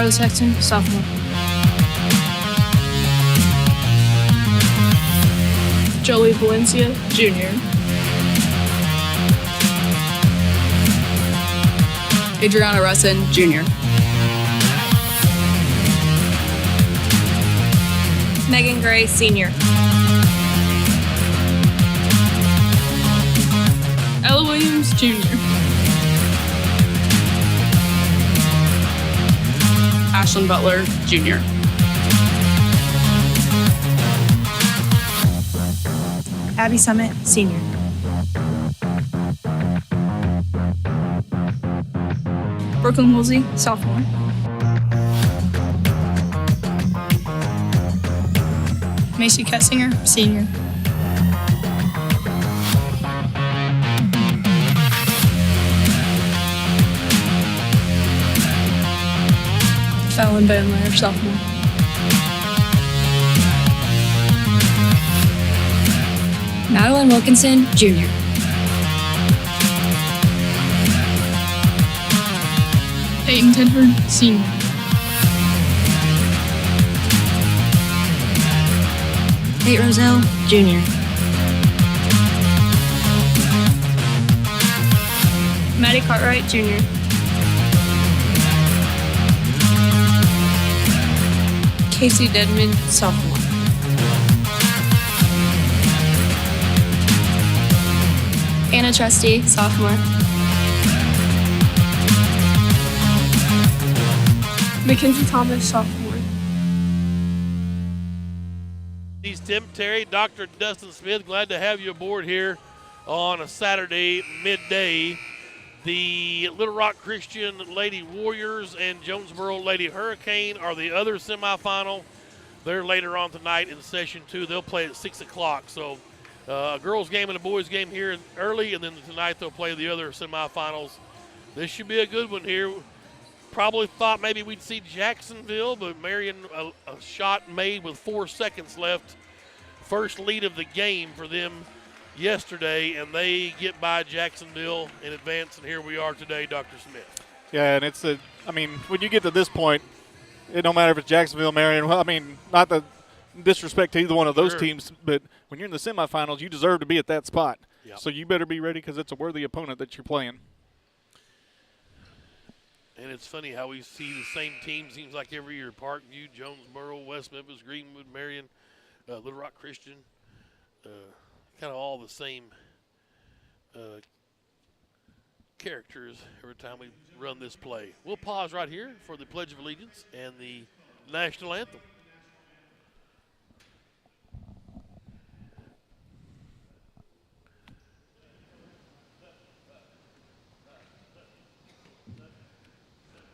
Carla Sexton, sophomore. Jolie Valencia, junior. Adriana Russin, junior. Megan Gray, senior. Ella Williams, junior. Ashlyn Butler, junior. Abby Summit, senior. Brooklyn Woolsey, sophomore. Macy Ketzinger, senior. Fallon Bandler, sophomore. Madeline Wilkinson, junior. Peyton Tedford, senior. Kate Roselle, junior. Maddie Cartwright, junior. Casey Dedman, sophomore. Anna Trusty, sophomore. Mackenzie Thomas, sophomore. Tim Terry, Dr. Dustin Smith, glad to have you aboard here on a Saturday midday. The Little Rock Christian Lady Warriors and Jonesboro Lady Hurricane are the other semifinal. They're later on tonight in session 2. They'll play at 6 o'clock. So a girls game and a boys game here early, and then tonight they'll play the other semifinals. This should be a good one here. Probably thought maybe we'd see Jacksonville, but Marion, a shot made with 4 seconds left. First lead of the game for them yesterday, and they get by Jacksonville in advance, and here we are today, Dr. Smith. Yeah, and when you get to this point, it don't matter if it's Jacksonville, Marion. Well, not the disrespect to either one of those teams, but when you're in the semifinals, you deserve to be at that spot. Yep. So you better be ready because it's a worthy opponent that you're playing. And it's funny how we see the same team, seems like every year, Parkview, Jonesboro, West Memphis, Greenwood, Marion, Little Rock Christian, kind of all the same characters every time we run this play. We'll pause right here for the Pledge of Allegiance and the National Anthem.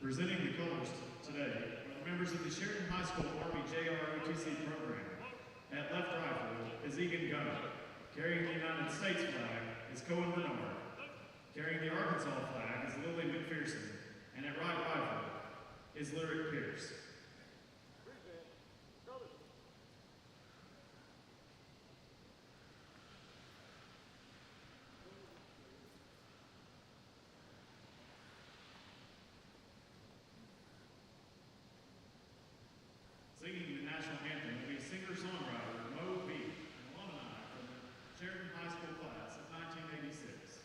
Presenting the colors today are the members of the Sheridan High School RBJROTC program. At left rifle is Egan Gunner. Carrying the United States flag is Cohen Bernard. Carrying the Arkansas flag is Lily McPherson. And at right rifle is Lyric Pierce. Singing the national anthem will be singer-songwriter Mo B, an alumni from the Sheridan High School class of 1986.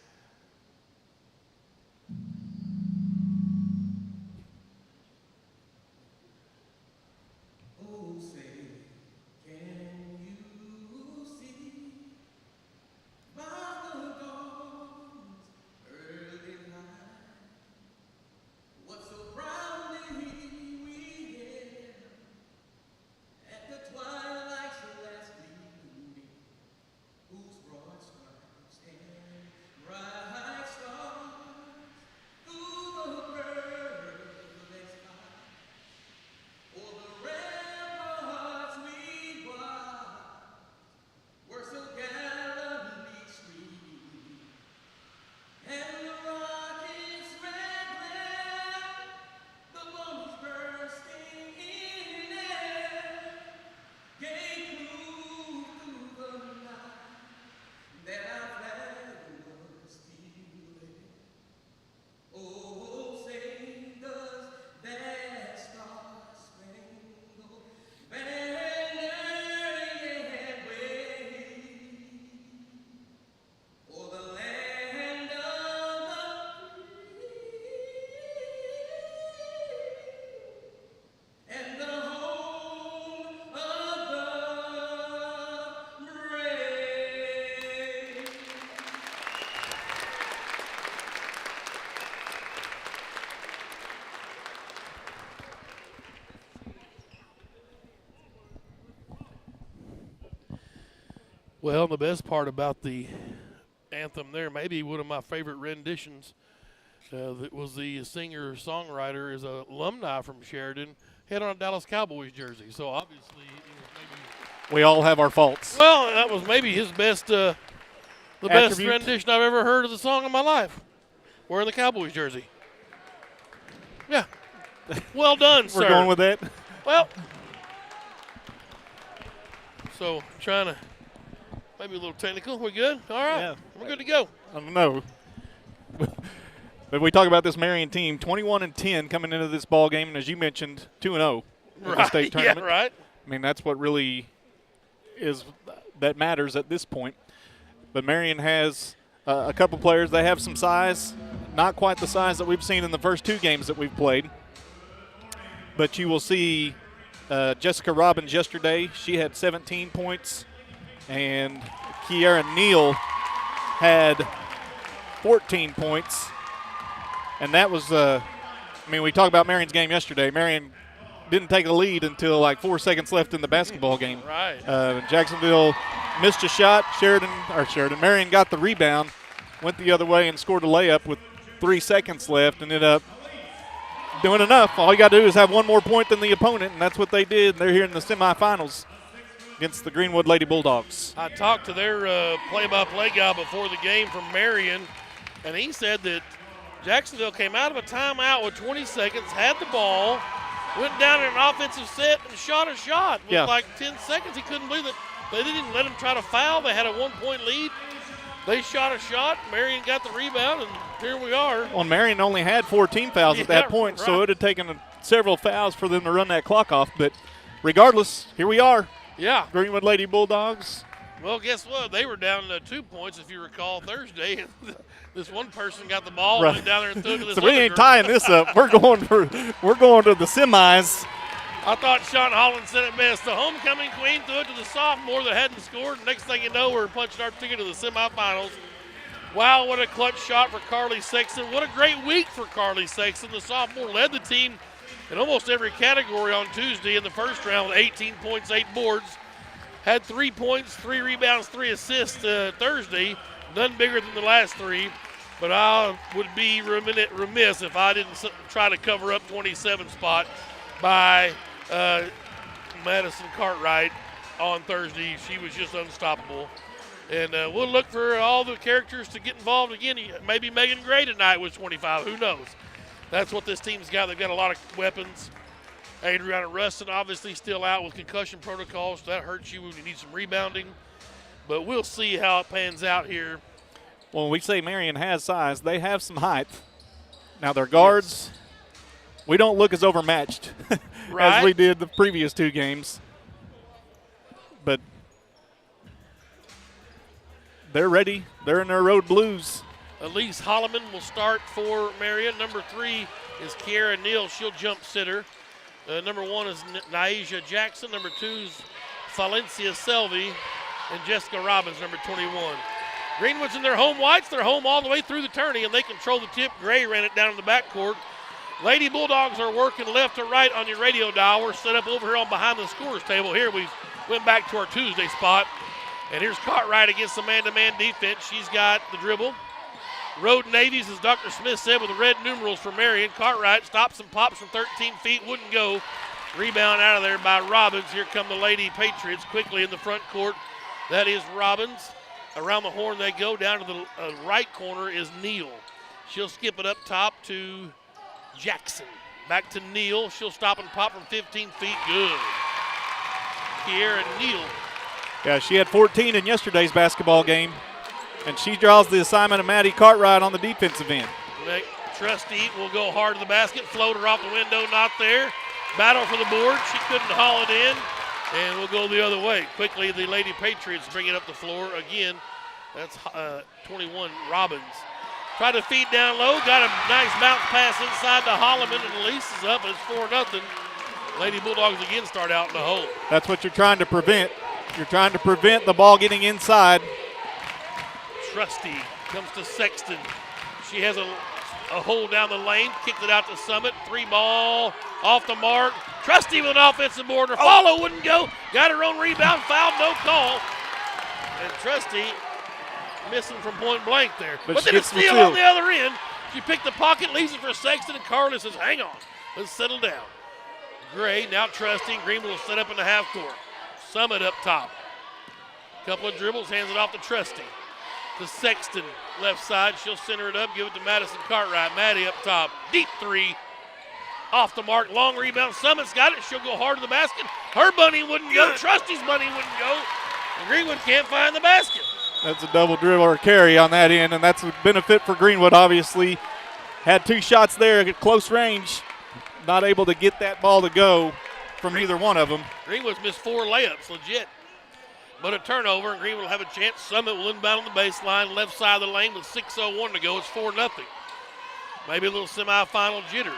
Well, the best part about the anthem there, maybe one of my favorite renditions, that was the singer-songwriter is an alumni from Sheridan, had on a Dallas Cowboys jersey. So obviously it was maybe. We all have our faults. Well, that was maybe his best, the best Attribute. rendition I've ever heard of the song in my life. Wearing the Cowboys jersey. Yeah. Well done, sir. We're going with that. Well, so trying to maybe a little technical. We good? All right. Yeah. We're good to go. I don't know. But we talk about this Marion team, 21-10 coming into this ball game, and as you mentioned, 2-0 in the state tournament. Yeah, right. I mean, that's what really that matters at this point. But Marion has a couple players. They have some size, not quite the size that we've seen in the first two games that we've played. But you will see Jessica Robbins yesterday. She had 17 points, and Kiara Neal had 14 points. And that was, we talked about Marion's game yesterday. Marion didn't take a lead until like 4 seconds left in the basketball game. Right. Jacksonville missed a shot. Marion got the rebound, went the other way and scored a layup with 3 seconds left and ended up doing enough. All you got to do is have one more point than the opponent, and that's what they did. They're here in the semifinals against the Greenwood Lady Bulldogs. I talked to their play-by-play guy before the game from Marion, and he said that Jacksonville came out of a timeout with 20 seconds, had the ball, went down in an offensive set and shot a shot with like 10 seconds. He couldn't believe it. They didn't let him try to foul. They had a 1-point lead. They shot a shot. Marion got the rebound, and here we are. Well, Marion only had 14 fouls at that point, so it would have taken several fouls for them to run that clock off. But regardless, here we are. Yeah. Greenwood Lady Bulldogs. Well, guess what? They were down 2 points, if you recall, Thursday. This one person got the ball and went down there and threw it to this So we other ain't girl. tying this up. We're going to the semis. I thought Sean Holland said it best. The homecoming queen threw it to the sophomore that hadn't scored. Next thing you know, we're punching our ticket to the semifinals. Wow, what a clutch shot for Carly Sexton. What a great week for Carly Sexton. The sophomore led the team in almost every category on Tuesday in the first round with 18 points, 8 boards. Had 3 points, 3 rebounds, 3 assists Thursday. None bigger than the last 3. But I would be remiss if I didn't try to cover up 27 spot by Madison Cartwright on Thursday. She was just unstoppable. And we'll look for all the characters to get involved again. Maybe Megan Gray tonight with 25. Who knows? That's what this team's got. They've got a lot of weapons. Adriana Rustin obviously still out with concussion protocols. So that hurts you when you need some rebounding. But we'll see how it pans out here. When we say Marion has size, they have some height. Now their guards, we don't look as overmatched as we did the previous 2 games. But they're ready. They're in their road blues. Elise Holloman will start for Marion. Number 3 is Kiara Neal. She'll jump sitter. Number 1 is Naisha Jackson. Number 2 is Valencia Selvey. And Jessica Robbins, number 21. Greenwood's in their home whites. They're home all the way through the tourney, and they control the tip. Gray ran it down in the backcourt. Lady Bulldogs are working left to right on your radio dial. We're set up over here on behind the scorer's table. Here we went back to our Tuesday spot. And here's Cartwright against the man-to-man defense. She's got the dribble. Road Navies, as Dr. Smith said, with the red numerals for Marion. Cartwright stops and pops from 13 feet. Wouldn't go. Rebound out of there by Robbins. Here come the Lady Patriots quickly in the front court. That is Robbins. Around the horn they go. Down to the right corner is Neal. She'll skip it up top to Jackson. Back to Neal. She'll stop and pop from 15 feet. Good. Kiara Neal. Yeah, she had 14 in yesterday's basketball game, and she draws the assignment of Maddie Cartwright on the defensive end. Trusty will go hard to the basket. Floater off the window, not there. Battle for the board. She couldn't haul it in. And we'll go the other way. Quickly, the Lady Patriots bring it up the floor again. That's 21, Robbins. Tried to feed down low. Got a nice bounce pass inside to Holloman, and Elise is up. It's 4-0. Lady Bulldogs again start out in the hole. That's what you're trying to prevent. You're trying to prevent the ball getting inside. Trusty comes to Sexton. She has a hole down the lane. Kicked it out to Summit. 3-ball off the mark. Trusty with an offensive board. Her follow wouldn't go. Got her own rebound. Foul, no call. And Trusty missing from point blank there. But But she then a gets the steal steal. on the other end. She picked the pocket, leaves it for Sexton, and Carter says, hang on, let's settle down. Gray, now Trusty, and Greenwood will set up in the half court. Summit up top. Couple of dribbles, hands it off to Trusty. To Sexton, left side. She'll center it up, give it to Madison Cartwright. Maddie up top. Deep three. Off the mark, long rebound. Summit's got it. She'll go hard to the basket. Her bunny wouldn't go. Trusty's bunny wouldn't go. And Greenwood can't find the basket. That's a double dribble or carry on that end, and that's a benefit for Greenwood, obviously. Had 2 shots there at close range. Not able to get that ball to go from either one of them. Greenwood's missed 4 layups, legit. But a turnover, and Greenwood will have a chance. Summit will inbound on the baseline, left side of the lane with 6:01 to go. It's 4-0. Maybe a little semifinal jitters.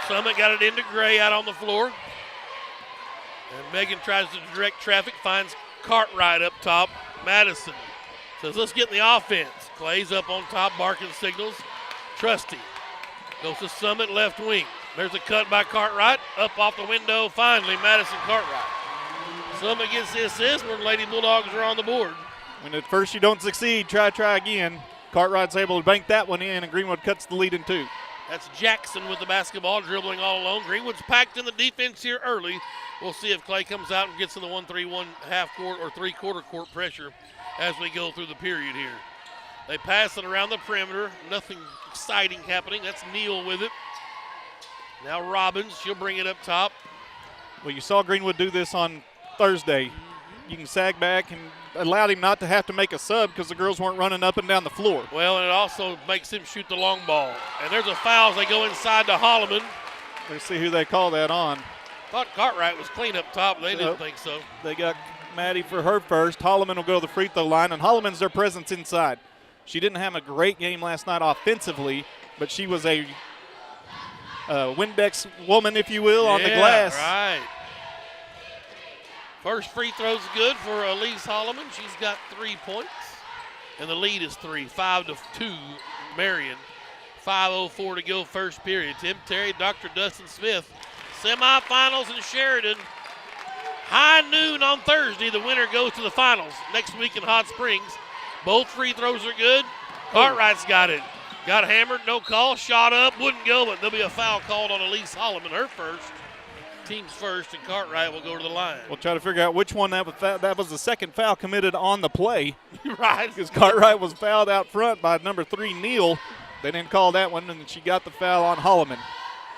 Summit got it into Gray out on the floor. And Megan tries to direct traffic, finds Cartwright up top. Madison says, let's get in the offense. Clay's up on top, barking signals. Trusty goes to Summit, left wing. There's a cut by Cartwright. Up off the window, finally, Madison Cartwright. Summit gets the assist when Lady Bulldogs are on the board. When at first you don't succeed, try again. Cartwright's able to bank that one in, and Greenwood cuts the lead in 2. That's Jackson with the basketball, dribbling all alone. Greenwood's packed in the defense here early. We'll see if Clay comes out and gets in the 1-3-1 half court or 3/4 court pressure as we go through the period here. They pass it around the perimeter. Nothing exciting happening. That's Neal with it. Now Robbins, she'll bring it up top. Well, you saw Greenwood do this on Thursday. You can sag back and allowed him not to have to make a sub because the girls weren't running up and down the floor. Well, and it also makes him shoot the long ball. And there's a foul as they go inside to Holloman. Let's see who they call that on. Thought Cartwright was clean up top. They didn't think so. They got Maddie for her first. Holloman will go to the free throw line, and Holloman's their presence inside. She didn't have a great game last night offensively, but she was a Windex woman, if you will, on the glass. Right. First free throw's good for Elise Holloman. She's got 3 points, and the lead is 3, 5-2, Marion. 5:04 to go, first period. Tim Terry, Dr. Dustin Smith. Semifinals in Sheridan. High noon on Thursday. The winner goes to the finals next week in Hot Springs. Both free throws are good. Cartwright's got it. Got hammered, no call. Shot up, wouldn't go, but there'll be a foul called on Elise Holloman, her first. Team's first, and Cartwright will go to the line. We'll try to figure out which one that was the second foul committed on the play. Right. Because Cartwright was fouled out front by number 3, Neal. They didn't call that one, and she got the foul on Holloman.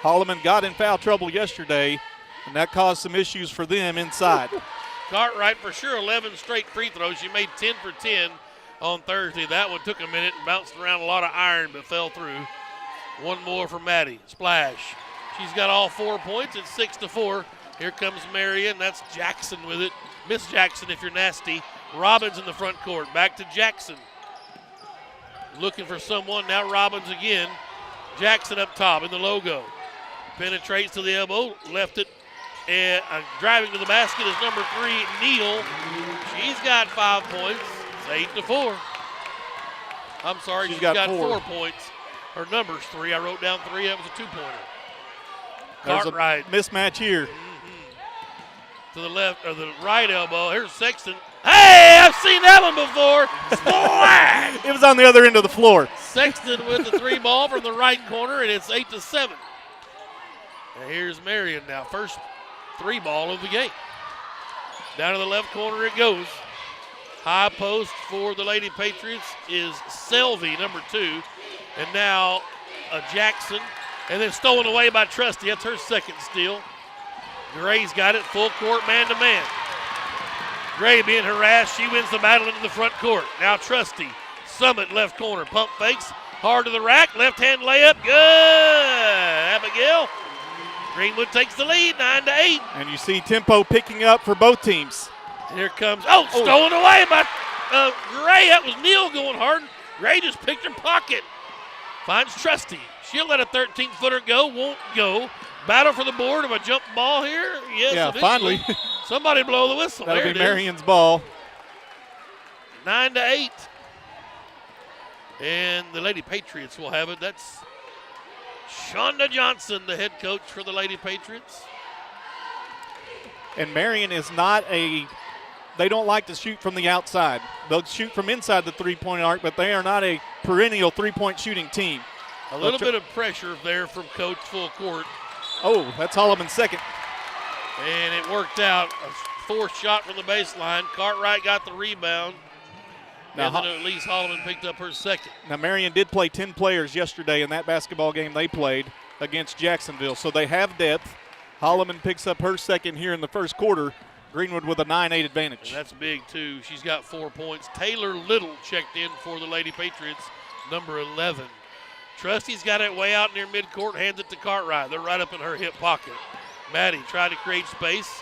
Holloman got in foul trouble yesterday, and that caused some issues for them inside. Cartwright for sure 11 straight free throws. She made 10 for 10 on Thursday. That one took a minute and bounced around a lot of iron but fell through. One more for Maddie. Splash. She's got all 4 points. It's 6-4. Here comes Marion. That's Jackson with it. Miss Jackson if you're nasty. Robbins in the front court. Back to Jackson. Looking for someone. Now Robbins again. Jackson up top in the logo. Penetrates to the elbow. Left it. And driving to the basket is number 3, Neal. She's got 5 points. It's 8-4. I'm sorry, she's got 4 points. Her number's 3. I wrote down 3. That was a 2-pointer. Cartwright. Mismatch here. To the left, or the right elbow. Here's Sexton. Hey, I've seen that one before. Splat! It was on the other end of the floor. Sexton with the 3 ball from the right corner, and it's 8-7. And here's Marion now. First 3 ball of the game. Down to the left corner it goes. High post for the Lady Patriots is Selvey, number 2. And now Jackson. And then stolen away by Trusty. That's her second steal. Gray's got it. Full court, man-to-man. Gray being harassed. She wins the battle into the front court. Now Trusty. Summit left corner. Pump fakes. Hard to the rack. Left-hand layup. Good. Abigail. Greenwood takes the lead, 9-8. And you see tempo picking up for both teams. Here comes, stolen away by Gray. That was Neal going hard. Gray just picked her pocket. Finds Trusty. She'll let a 13-footer go, won't go. Battle for the board of a jump ball here. Yes, yeah, eventually. finally. Somebody blow the whistle. That'll there be Marion's ball. 9-8. And the Lady Patriots will have it. That's Shonda Johnson, the head coach for the Lady Patriots. And Marion is not a they don't like to shoot from the outside. They'll shoot from inside the three-point arc, but they are not a perennial three-point shooting team. A little bit of pressure there from Coach full court. Oh, that's Holloman's second. And it worked out. A forced shot from the baseline. Cartwright got the rebound. Now, and then at least Holloman picked up her second. Now, Marion did play 10 players yesterday in that basketball game they played against Jacksonville, so they have depth. Holloman picks up her second here in the first quarter. Greenwood with a 9-8 advantage. And that's big, too. She's got 4 points. Taylor Little checked in for the Lady Patriots, number 11. Trusty's got it way out near midcourt, hands it to Cartwright. They're right up in her hip pocket. Maddie tried to create space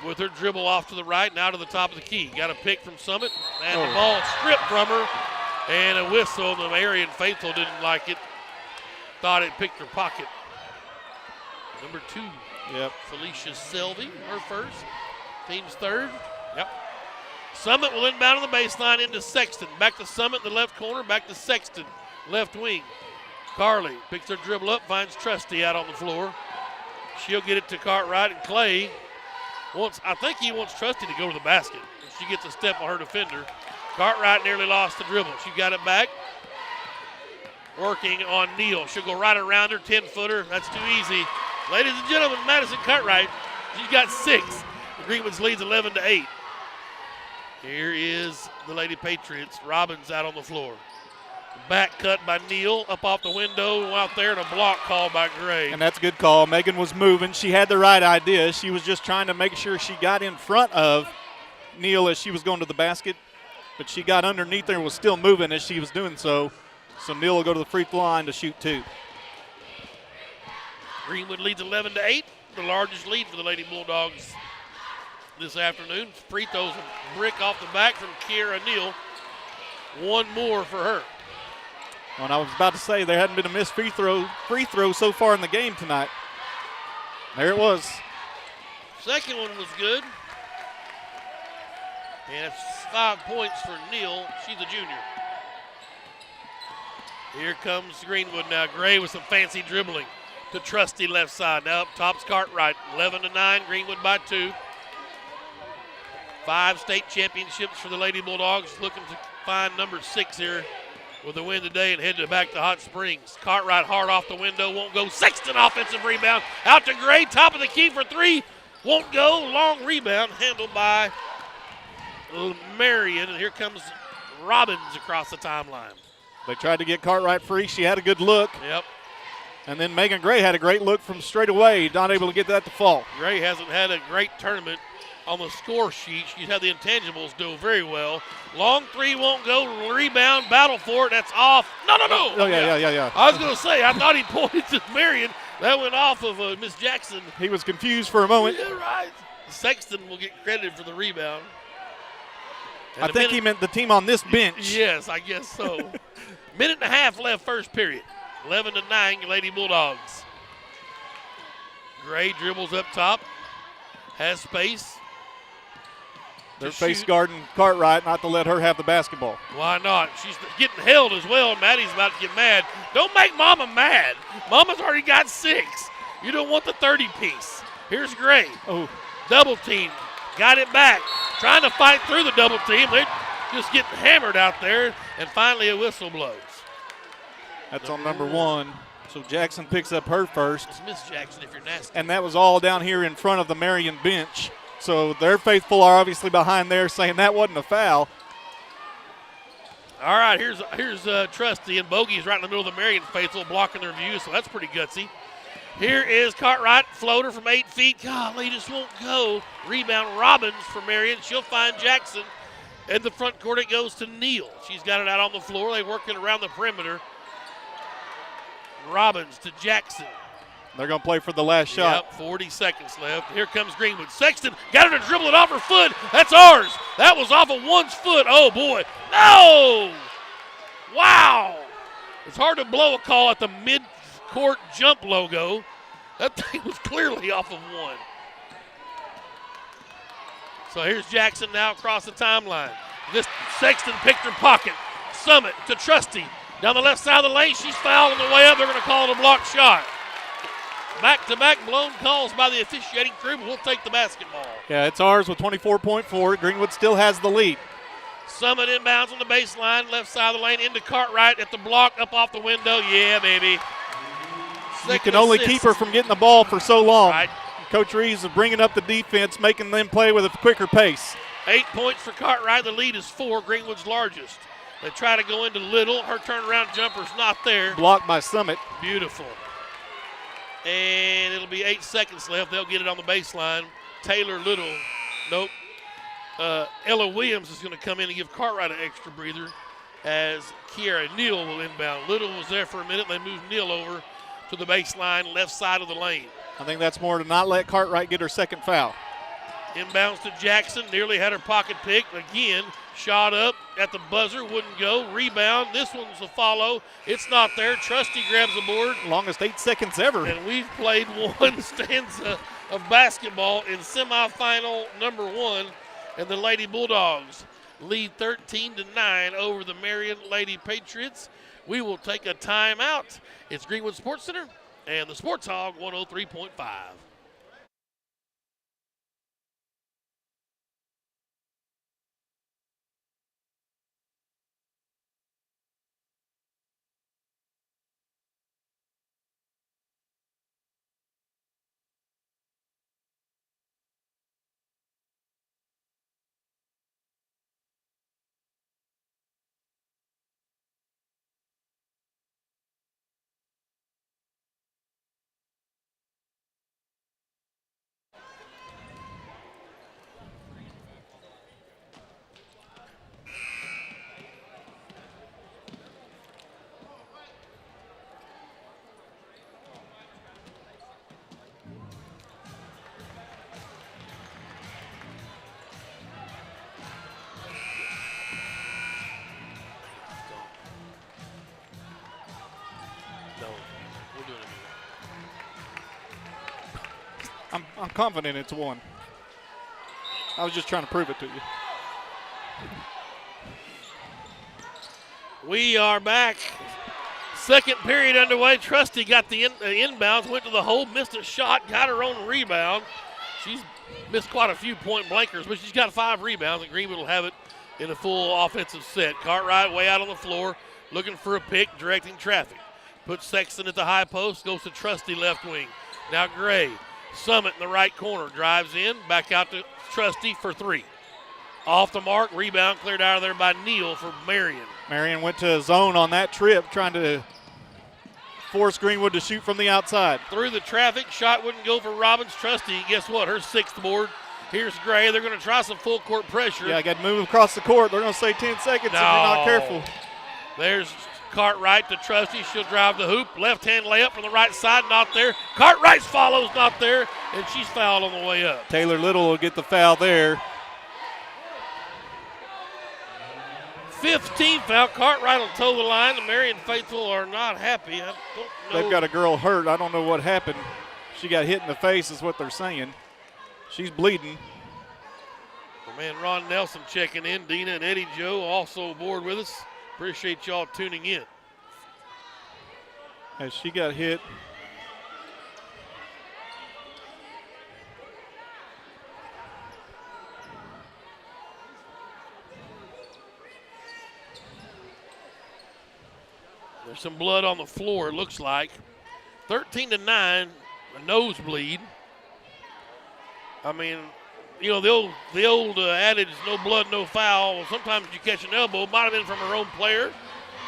with her dribble off to the right, now to the top of the key. Got a pick from Summit, and the ball stripped from her, and a whistle. The Marion faithful didn't like it. Thought it picked her pocket. Number 2, Felicia Selvey, her first. Team's third. Yep. Summit will inbound on the baseline into Sexton. Back to Summit in the left corner, back to Sexton, left wing. Carly picks her dribble up, finds Trusty out on the floor. She'll get it to Cartwright, and Clay I think he wants Trusty to go to the basket. If she gets a step on her defender. Cartwright nearly lost the dribble. She got it back. Working on Neal. She'll go right around her, 10-footer. That's too easy. Ladies and gentlemen, Madison Cartwright, she's got 6. The Greenwoods leads 11-8. Here is the Lady Patriots. Robbins out on the floor. Back cut by Neal, up off the window, out there, and a block called by Gray. And that's a good call. Megan was moving. She had the right idea. She was just trying to make sure she got in front of Neal as she was going to the basket, but she got underneath her and was still moving as she was doing so. So Neal will go to the free throw line to shoot 2. Greenwood leads 11-8, the largest lead for the Lady Bulldogs this afternoon. Free throws a brick off the back from Kiera Neal. 1 more for her. Well, I was about to say there hadn't been a missed free throw so far in the game tonight. There it was. Second one was good. And it's 5 points for Neal. She's a junior. Here comes Greenwood now. Gray with some fancy dribbling to Trusty left side. Now up top's Cartwright. 11-9, Greenwood by 2. 5 state championships for the Lady Bulldogs. Looking to find number 6 here with a win today and headed back to Hot Springs. Cartwright hard off the window, won't go. Sexton offensive rebound. Out to Gray, top of the key for 3. Won't go. Long rebound handled by Marion. And here comes Robbins across the timeline. They tried to get Cartwright free. She had a good look. Yep. And then Megan Gray had a great look from straight away, not able to get that to fall. Gray hasn't had a great tournament on the score sheet. She's had the intangibles do very well. Long 3 won't go. Rebound, battle for it. That's off. No. Oh, yeah. I was going to say, I thought he pointed to Marion. That went off of Miss Jackson. He was confused for a moment. Yeah, right. Sexton will get credited for the rebound. And I think he meant the team on this bench. Yes, I guess so. Minute and a half left first period. 11-9, Lady Bulldogs. Gray dribbles up top. Has space. They're face guarding Cartwright not to let her have the basketball. Why not? She's getting held as well. Maddie's about to get mad. Don't make Mama mad. Mama's already got 6. You don't want the 30-piece. Here's Gray. Oh. Double team. Got it back. Trying to fight through the double team. They're just getting hammered out there. And finally a whistle blows. That's on number 1. So Jackson picks up her first. It's Miss Jackson if you're nasty. And that was all down here in front of the Marion bench. So their faithful are obviously behind there saying that wasn't a foul. All right, here's Trusty, and Bogey's right in the middle of the Marion faithful blocking their view, so that's pretty gutsy. Here is Cartwright, floater from 8 feet. Golly, just won't go. Rebound Robbins for Marion. She'll find Jackson. In the front court, it goes to Neal. She's got it out on the floor. They work it around the perimeter. Robbins to Jackson. They're going to play for the last shot. Yep, 40 seconds left. Here comes Greenwood. Sexton got her to dribble it off her foot. That's ours. That was off of one's foot. Oh, boy. No! Wow. It's hard to blow a call at the mid-court jump logo. That thing was clearly off of one. So here's Jackson now across the timeline. This Sexton picked her pocket. Summit to Trusty. Down the left side of the lane, she's fouled on the way up. They're going to call it a blocked shot. Back-to-back blown calls by the officiating crew, but we'll take the basketball. Yeah, it's ours with 24.4. Greenwood still has the lead. Summit inbounds on the baseline, left side of the lane, into Cartwright at the block, up off the window. Yeah, baby. You can only keep her from getting the ball for so long. Right. Coach Reeves is bringing up the defense, making them play with a quicker pace. 8 points for Cartwright. The lead is 4, Greenwood's largest. They try to go into Little. Her turnaround jumper's not there. Blocked by Summit. Beautiful. And it'll be 8 seconds left. They'll get it on the baseline. Taylor Little, nope. Ella Williams is going to come in and give Cartwright an extra breather as Kiara Neal will inbound. Little was there for a minute. They moved Neal over to the baseline, left side of the lane. I think that's more to not let Cartwright get her second foul. Inbounds to Jackson. Nearly had her pocket picked. Again, shot up at the buzzer. Wouldn't go. Rebound. This one's a follow. It's not there. Trusty grabs the board. Longest 8 seconds ever. And we've played one stanza of basketball in semifinal number 1. And the Lady Bulldogs lead 13-9 over the Marion Lady Patriots. We will take a timeout. It's Greenwood Sports Center and the Sports Hog 103.5. I'm confident it's 1. I was just trying to prove it to you. We are back. Second period underway. Trusty got the inbounds, went to the hole, missed a shot, got her own rebound. She's missed quite a few point blankers, but she's got 5 rebounds, and Greenwood will have it in a full offensive set. Cartwright way out on the floor, looking for a pick, directing traffic. Puts Sexton at the high post, goes to Trusty left wing. Now Gray. Summit in the right corner, drives in, back out to Trusty for 3. Off the mark, rebound cleared out of there by Neal for Marion. Marion went to a zone on that trip, trying to force Greenwood to shoot from the outside. Through the traffic, shot wouldn't go for Robbins. Trusty, guess what, her 6th board. Here's Gray, they're going to try some full court pressure. Yeah, got to move across the court. They're going to say 10 seconds if you're not careful. There's Cartwright to Trusty. She'll drive the hoop. Left-hand layup from the right side, not there. Cartwright's follows, not there, and she's fouled on the way up. Taylor Little will get the foul there. 15th foul. Cartwright will toe the line. The Marion faithful are not happy. I don't know. They've got a girl hurt. I don't know what happened. She got hit in the face is what they're saying. She's bleeding. My man Ron Nelson checking in. Dina and Eddie Joe also aboard with us. Appreciate y'all tuning in. As she got hit. There's some blood on the floor, it looks like. 13-9, a nosebleed. I mean, you know, the old adage, no blood, no foul. Well, sometimes you catch an elbow. It might have been from her own player.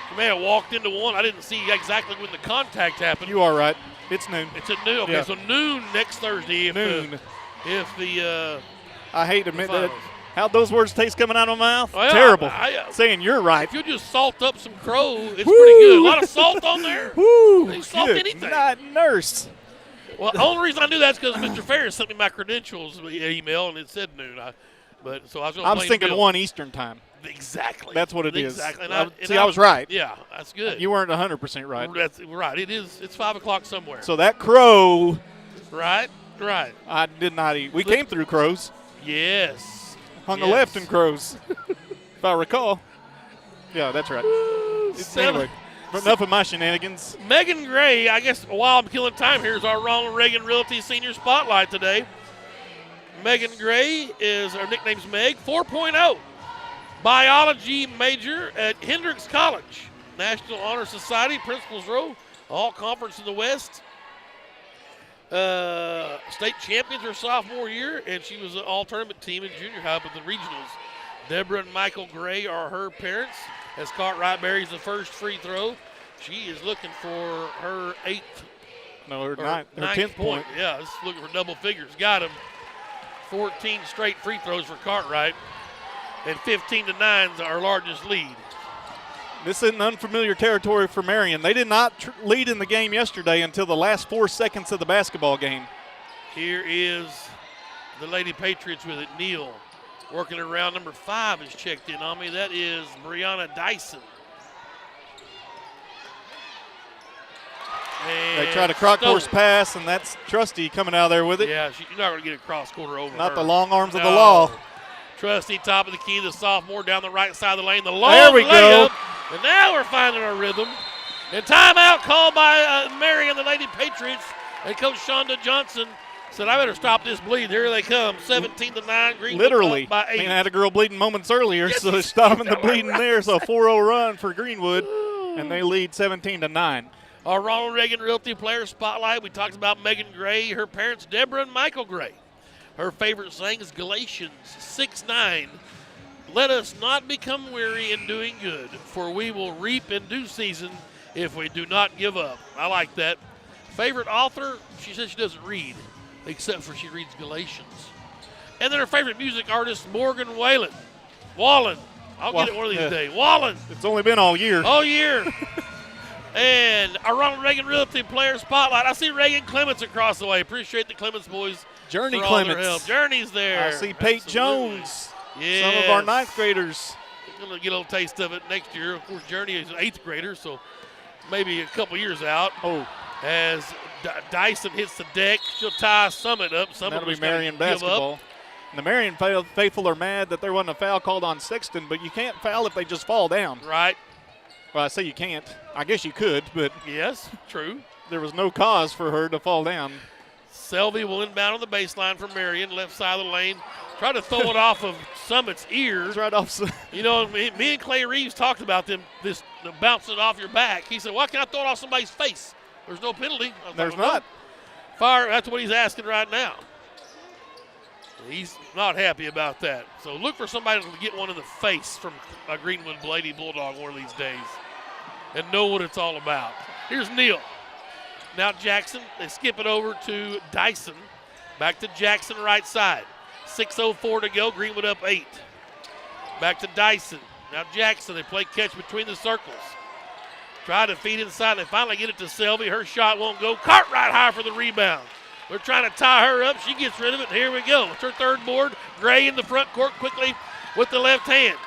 She may have walked into one. I didn't see exactly when the contact happened. You are right. It's noon. It's at noon. Okay, yeah. So noon next Thursday. Noon. I hate to admit that. How'd those words taste coming out of my mouth? Well, Terrible. I saying you're right. If you just salt up some crow, it's pretty good. A lot of salt on there. Woo, they salt good anything. Not nurse. Well, the only reason I knew that is because Mr. Ferris sent me my credentials email, and it said noon. I was thinking 1 Eastern time. Exactly. That's what it is. Exactly. I was right. Yeah, that's good. You weren't 100% right. That's right. It is. It's 5 o'clock somewhere. So that crow. Right. I did not eat. We came through crows. Yes. On the left in crows, if I recall. Yeah, that's right. Anyway. Enough of my shenanigans. Megan Gray, I guess while I'm killing time here, is our Ronald Reagan Realty Senior Spotlight today. Megan Gray her nickname's Meg, 4.0. Biology major at Hendrix College. National Honor Society, Principals Row, all conference in the West. State champions her sophomore year, and she was an all-tournament team in junior high with the regionals. Deborah and Michael Gray are her parents. As Cartwright buries the first free throw, she is looking for her her 10th point. Yeah, just looking for double figures. Got him. 14 straight free throws for Cartwright, and 15-9 is our largest lead. This isn't unfamiliar territory for Marion. They did not lead in the game yesterday until the last 4 seconds of the basketball game. Here is the Lady Patriots with it. Neal working around. Number 5 is checked in on me. That is Brianna Dyson. And they tried a cross-course pass, and that's Trusty coming out of there with it. Yeah, you're not going to get a cross-quarter over Not her. the long arms of the law. Trusty, top of the key, the sophomore down the right side of the lane. The long there we go. And now we're finding our rhythm. And timeout called by Marion, the Lady Patriots. And Coach Shonda Johnson said, I better stop this bleed. Here they come, 17-9. Greenwood Literally. by 8. I mean, I had a girl bleeding moments earlier, Yes, so they're stopping the bleeding there. So a 4-0 run for Greenwood, and they lead 17-9. Our Ronald Reagan Realty Player Spotlight. We talked about Megan Gray, her parents, Deborah and Michael Gray. Her favorite saying is Galatians 6:9. Let us not become weary in doing good, for we will reap in due season if we do not give up. I like that. Favorite author, she says she doesn't read, except for she reads Galatians. And then her favorite music artist, Morgan Wallen. I'll get it one of these days. Wallen. It's only been all year. All year. And our Ronald Reagan Realty Player Spotlight. I see Reagan Clements across the way. Appreciate the Clements boys. Journey for all their Clements. help. Journey's there. I see Pate Absolutely. Jones. Yes. Some of our 9th graders. We're going to get a little taste of it next year. Of course, Journey is an 8th grader, so maybe a couple years out. Oh. As Dyson hits the deck, she'll tie Summit up. Summit That'll be Marion basketball. And the Marion faithful are mad that there wasn't a foul called on Sexton, but you can't foul if they just fall down. Right. Well, I say you can't. I guess you could, but Yes, true. there was no cause for her to fall down. Selby will inbound on the baseline for Marion, left side of the lane. Try to throw it off of Summit's ear. It's right off. You know, me and Clay Reeves talked about the bouncing it off your back. He said, why can't I throw it off somebody's face? There's no penalty. There's not. Fire, that's what he's asking right now. He's not happy about that. So look for somebody to get one in the face from a Greenwood Lady Bulldog one of these days and know what it's all about. Here's Neal. Now Jackson, they skip it over to Dyson. Back to Jackson, right side. 6:04 to go, Greenwood up 8. Back to Dyson. Now Jackson, they play catch between the circles. Try to feed inside. They finally get it to Selby. Her shot won't go. Cartwright high for the rebound. They're trying to tie her up. She gets rid of it. Here we go. It's her third board. Gray in the front court quickly with the left hand.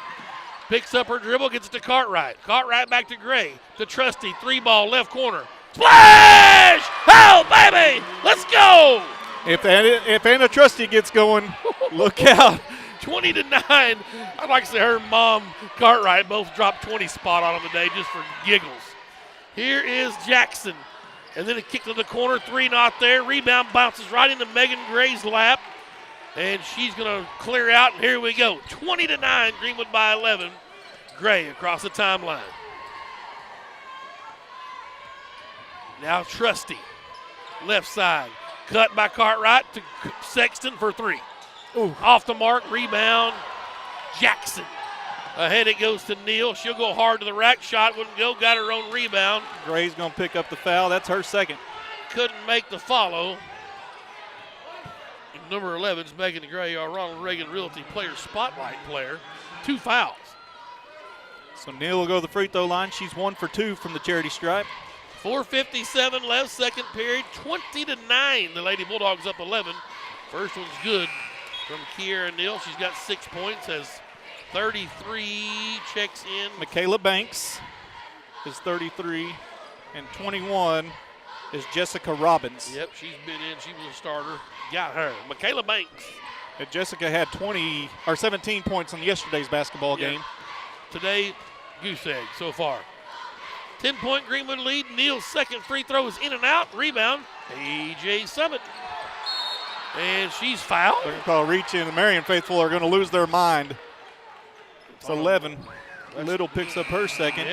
Picks up her dribble, gets it to Cartwright. Cartwright back to Gray. To Trusty. 3-ball left corner. Splash! Oh, baby! Let's go! If Anna Trusty gets going, look out. 20-9. I'd like to say her and Mom Cartwright both dropped 20 spot on them today just for giggles. Here is Jackson. And then a kick to the corner, 3 not there. Rebound bounces right into Megan Gray's lap. And she's going to clear out, and here we go. 20-9, Greenwood by 11. Gray across the timeline. Now Trusty, left side. Cut by Cartwright to Sexton for 3. Ooh. Off the mark, rebound, Jackson. Ahead it goes to Neal. She'll go hard to the rack. Shot wouldn't go. Got her own rebound. Gray's going to pick up the foul. That's her second. Couldn't make the follow. And number 11 is Megan Gray, our Ronald Reagan Realty Player Spotlight player. 2 fouls. So Neal will go to the free throw line. She's 1 for 2 from the charity stripe. 4:57 left, second period. 20-9. The Lady Bulldogs up 11. First one's good from Kiera Neal. She's got 6 points. Has 33, checks in. Michaela Banks is 33, and 21 is Jessica Robbins. Yep, she's been in. She was a starter. Got her. Michaela Banks. And Jessica had 17 points in yesterday's basketball game. Today, goose egg so far. 10-point Greenwood lead. Neal's second free throw is in and out. Rebound, A.J. Summit. And she's fouled. They're going to call reach in. The Marion faithful are going to lose their mind. It's 11. Little picks up her second.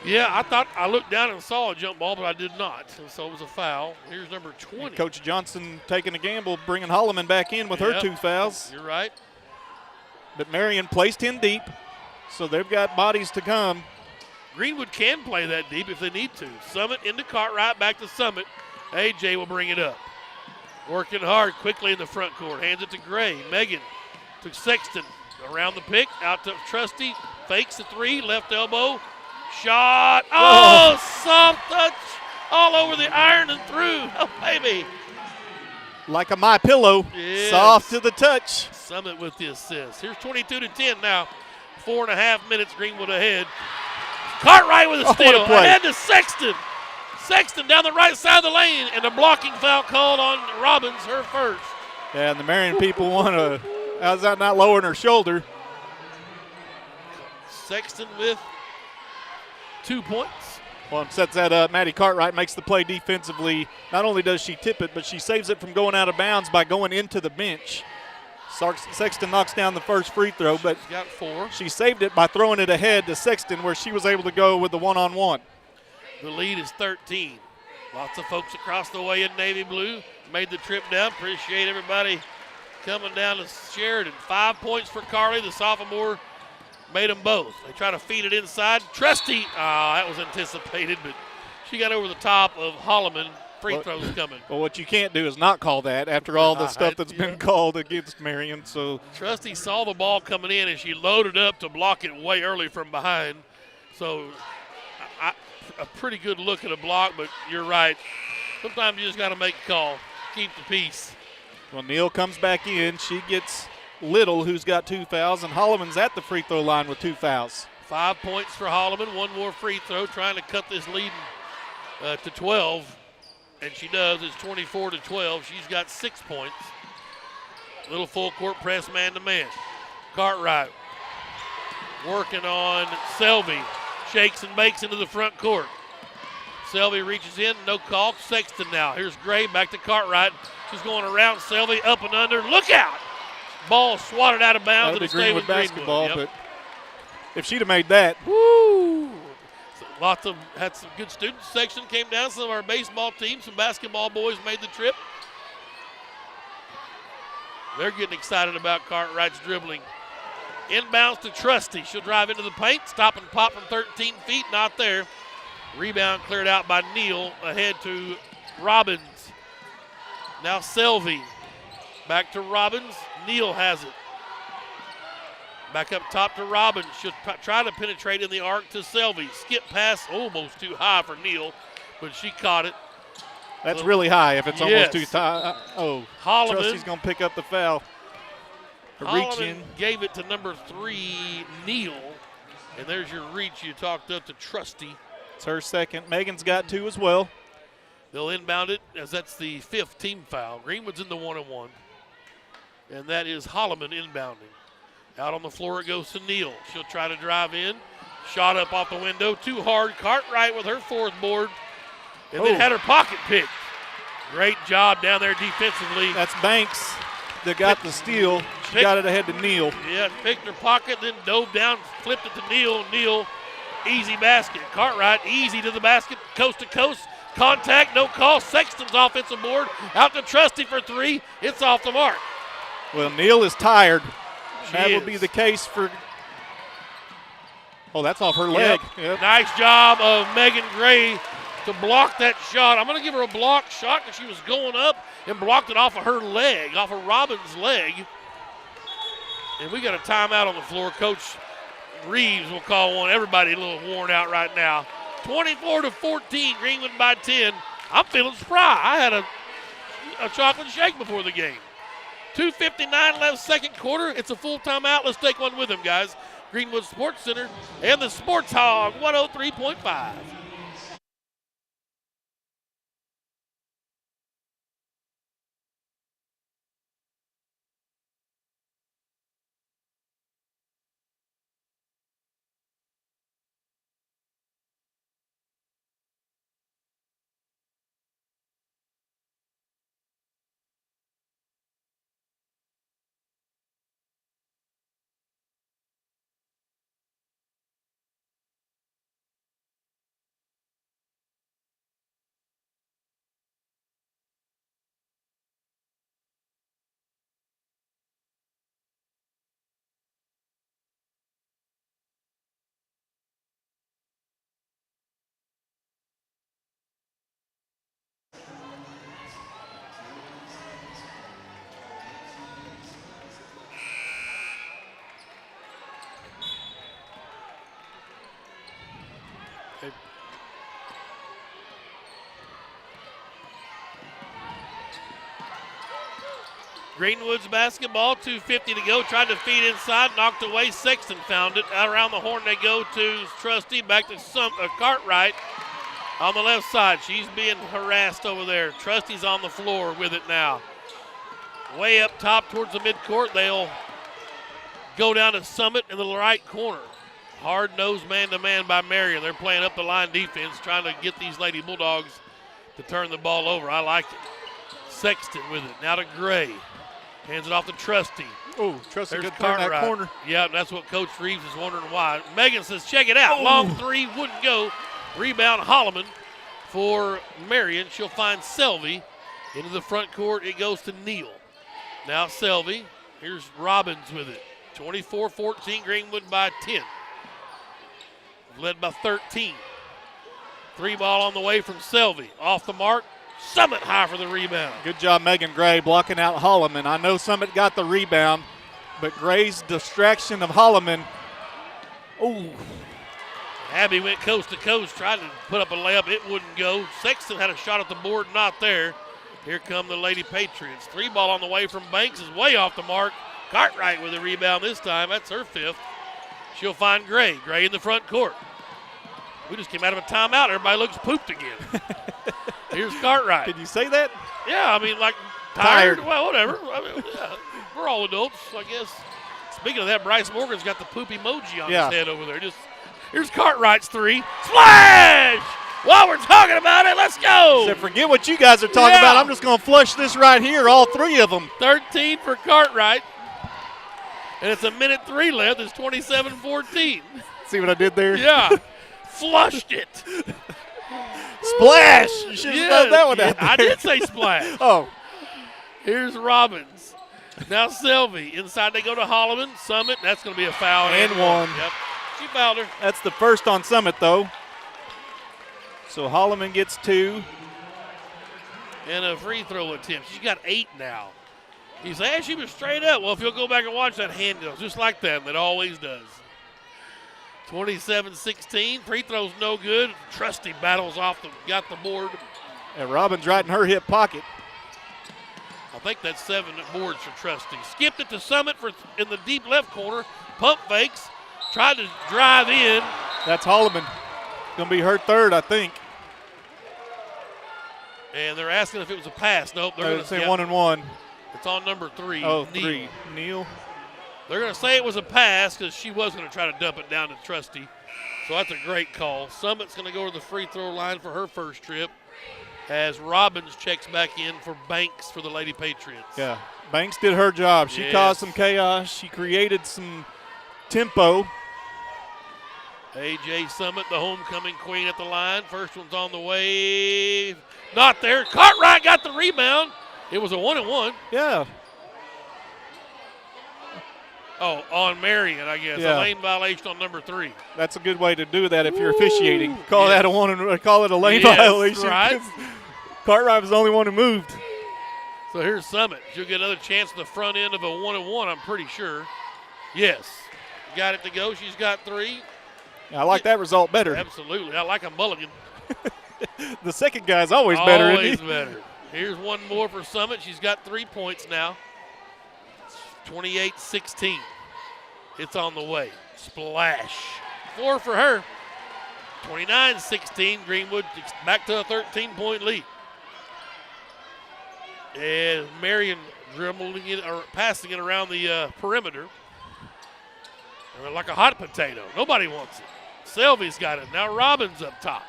Yeah, I thought I looked down and saw a jump ball, but I did not. And so it was a foul. Here's number 20. And Coach Johnson taking a gamble, bringing Holloman back in with her 2 fouls. You're right. But Marion placed in deep, so they've got bodies to come. Greenwood can play that deep if they need to. Summit into Cartwright, back to Summit. A.J. will bring it up. Working hard quickly in the front court. Hands it to Gray. Megan to Sexton. Around the pick. Out to Trusty. Fakes the 3. Left elbow. Shot. Oh, soft touch. All over the iron and through. Oh, baby. Like a My Pillow. Yes. Soft to the touch. Summit with the assist. Here's 22-10 now. 4.5 minutes. Greenwood ahead. Cartwright with a steal. Ahead to Sexton. Sexton down the right side of the lane, and a blocking foul called on Robbins, her first. Yeah, and the Marion people want to, how's that not lowering her shoulder? Sexton with 2 points. Well, sets that up. Maddie Cartwright makes the play defensively. Not only does she tip it, but she saves it from going out of bounds by going into the bench. Sexton knocks down the first free throw, but she's got 4. She saved it by throwing it ahead to Sexton, where she was able to go with the one-on-one. The lead is 13. Lots of folks across the way in navy blue made the trip down. Appreciate everybody coming down to Sheridan. 5 points for Carly. The sophomore made them both. They try to feed it inside. Trusty, that was anticipated, but she got over the top of Holloman. Free throws coming. Well, what you can't do is not call that after all the stuff that's been called against Marion. So Trusty saw the ball coming in, and she loaded up to block it way early from behind. So a pretty good look at a block, but you're right. Sometimes you just got to make a call. Keep the peace. Well, Neal comes back in. She gets Little, who's got 2 fouls, and Holloman's at the free throw line with 2 fouls. 5 points for Holloman. 1 more free throw, trying to cut this lead to 12. And she does. It's 24-12. She's got 6 points. Little full court press man-to-man. Cartwright working on Selvey. Shakes and bakes into the front court. Selvey reaches in, no call. Sexton now. Here's Gray back to Cartwright. She's going around Selvey, up and under. Look out! Ball swatted out of bounds. That'd be and stay with basketball, Greenwood. but if she'd have made that. Woo! So had some good students. Section came down. Some of our baseball teams, some basketball boys made the trip. They're getting excited about Cartwright's dribbling. Inbounds to Trusty. She'll drive into the paint. Stop and pop from 13 feet. Not there. Rebound cleared out by Neal. Ahead to Robbins. Now Selvey. Back to Robbins. Neal has it. Back up top to Robbins. She'll try to penetrate in the arc to Selvey. Skip pass almost too high for Neal, but she caught it. That's really high if it's almost too high. Holloman. Trusty's going to pick up the foul. Reach in. Gave it to number 3, Neal. And there's your reach. You talked up to Trusty. It's her second. Megan's got 2 as well. They'll inbound it as that's the 5th team foul. Greenwood's in the 1-on-1. And that is Holloman inbounding. Out on the floor it goes to Neal. She'll try to drive in. Shot up off the window. Too hard. Cartwright with her 4th board. And then had her pocket picked. Great job down there defensively. That's Banks that got the steal. She got it ahead to Neal. Yeah, picked her pocket, then dove down, flipped it to Neal. Neal, easy basket. Cartwright, easy to the basket, coast to coast. Contact, no call. Sexton's offensive board. Out to Trusty for 3. It's off the mark. Well, Neal is tired. She that is. will be the case for. Oh, that's off her leg. Yep. Nice job of Megan Gray to block that shot. I'm going to give her a block shot because she was going up and blocked it off of her leg, off of Robbins' leg. And we got a timeout on the floor. Coach Reeves will call one. Everybody a little worn out right now. 24-14, Greenwood by 10. I'm feeling spry. I had a chocolate shake before the game. 2:59 left, second quarter. It's a full timeout. Let's take one with them, guys. Greenwood Sports Center and the Sports Hog 103.5. Greenwood's basketball, 2:50 to go. Tried to feed inside, knocked away. Sexton found it. Out around the horn they go to Trusty. Back to Cartwright on the left side. She's being harassed over there. Trusty's on the floor with it now. Way up top towards the midcourt. They'll go down to Summit in the right corner. Hard-nosed man-to-man by Marion. They're playing up the line defense, trying to get these Lady Bulldogs to turn the ball over. I like it. Sexton with it. Now to Gray. Hands it off to Trusty. Oh, Trusty There's could turn that Cartwright. corner. Yeah, that's what Coach Reeves is wondering why. Megan says, check it out. Long three, wouldn't go. Rebound Holloman for Marion. She'll find Selvey into the front court. It goes to Neal. Now Selvey. Here's Robbins with it. 24-14, Greenwood by 10. Led by 13. Three ball on the way from Selvey. Off the mark. Summit high for the rebound. Good job, Megan Gray, blocking out Holloman. I know Summit got the rebound, but Gray's distraction of Holloman. Oh. Abby went coast to coast, tried to put up a layup. It wouldn't go. Sexton had a shot at the board, not there. Here come the Lady Patriots. Three ball on the way from Banks is way off the mark. Cartwright with the rebound this time. That's her fifth. She'll find Gray. Gray in the front court. We just came out of a timeout. Everybody looks pooped again. Here's Cartwright. Did you say that? Yeah, I mean, like tired. Well, whatever. I mean, yeah, we're all adults, I guess. Speaking of that, Bryce Morgan's got the poop emoji on his head over there. Here's Cartwright's three. Splash! While we're talking about it, let's go. So forget what you guys are talking about. I'm just going to flush this right here, all three of them. 13 for Cartwright. And it's a minute 3 left. It's 27-14. See what I did there? Yeah. Flushed it. Splash! You should have done that one out there. I did say splash. Oh. Here's Robbins. Now Selvey. Inside they go to Holloman. Summit. That's going to be a foul. And one. Yep. She fouled her. That's the first on Summit, though. So Holloman gets 2. And a free throw attempt. She's got 8 now. You say, hey, she was straight up. Well, if you'll go back and watch that hand goes just like that, and it always does. 27-16. Free throw's no good. Trusty battles off got the board. And Robbins right in her hip pocket. I think that's 7 boards for Trusty. Skipped it to Summit in the deep left corner. Pump fakes. Tried to drive in. That's Holloman. Going to be her third, I think. And they're asking if it was a pass. Nope. They're going to say 1 and 1. It's on number 3. Oh, Neal. 3. Neal. They're going to say it was a pass because she was going to try to dump it down to Trusty. So that's a great call. Summit's going to go to the free throw line for her first trip as Robbins checks back in for Banks for the Lady Patriots. Yeah, Banks did her job. She caused some chaos. She created some tempo. A.J. Summit, the homecoming queen at the line. First one's on the way. Not there. Cartwright got the rebound. It was a 1-and-1. Yeah. Oh, on Marion, I guess. Yeah. A lane violation on number 3. That's a good way to do that if you're officiating. Call that call it a lane violation. Right. Cartwright was the only one who moved. So here's Summit. She'll get another chance at the front end of a 1-and-1, I'm pretty sure. Yes. Got it to go. She's got 3. I like that result better. Absolutely. I like a mulligan. The second guy's always better, isn't he? Always better. Here's one more for Summit. She's got 3 points now. 28-16. It's on the way. Splash. 4 for her. 29-16. Greenwood back to a 13-point lead. And Marion dribbling it or passing it around the perimeter. Like a hot potato. Nobody wants it. Selvey's got it. Now Robbins up top.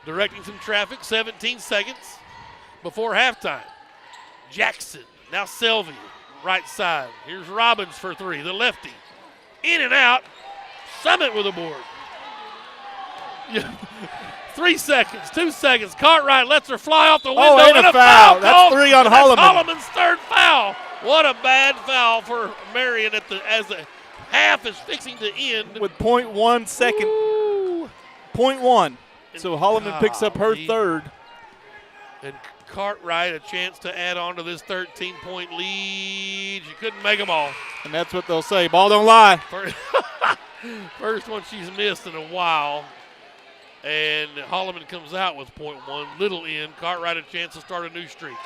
Directing some traffic. 17 seconds before halftime. Jackson. Now Selvey. Right side. Here's Robbins for 3. The lefty. In and out. Summit with a board. 3 seconds. 2 seconds. Cartwright lets her fly off the window. Oh, and a foul. That's called. 3 on Holloman. Holloman's third foul. What a bad foul for Marion as the half is fixing to end. With 0.1 second. Ooh. 0.1. So Holloman picks up her third. And Cartwright a chance to add on to this 13-point lead. She couldn't make them all. And that's what they'll say. Ball don't lie. First one she's missed in a while. And Holloman comes out with 0.1. Little in. Cartwright a chance to start a new streak.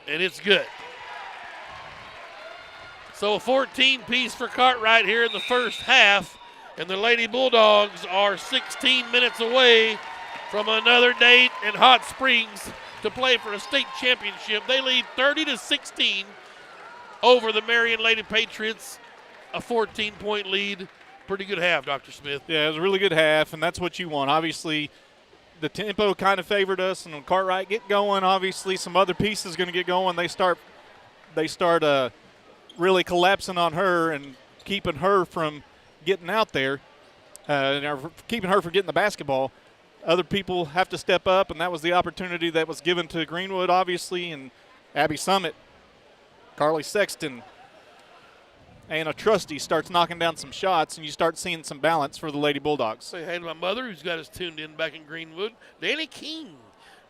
and it's good. So a 14-piece for Cartwright here in the first half, and the Lady Bulldogs are 16 minutes away from another date in Hot Springs to play for a state championship. They lead 30-16 over the Marion Lady Patriots, a 14-point lead. Pretty good half, Dr. Smith. Yeah, it was a really good half, and that's what you want. Obviously, the tempo kind of favored us, and when Cartwright get going, obviously some other pieces going to get going. They start really collapsing on her and keeping her from getting out there, or keeping her from getting the basketball. Other people have to step up, and that was the opportunity that was given to Greenwood, obviously, and Abby Summit, Carly Sexton, Anna Trusty starts knocking down some shots, and you start seeing some balance for the Lady Bulldogs. Say hey to my mother, who's got us tuned in back in Greenwood. Danny King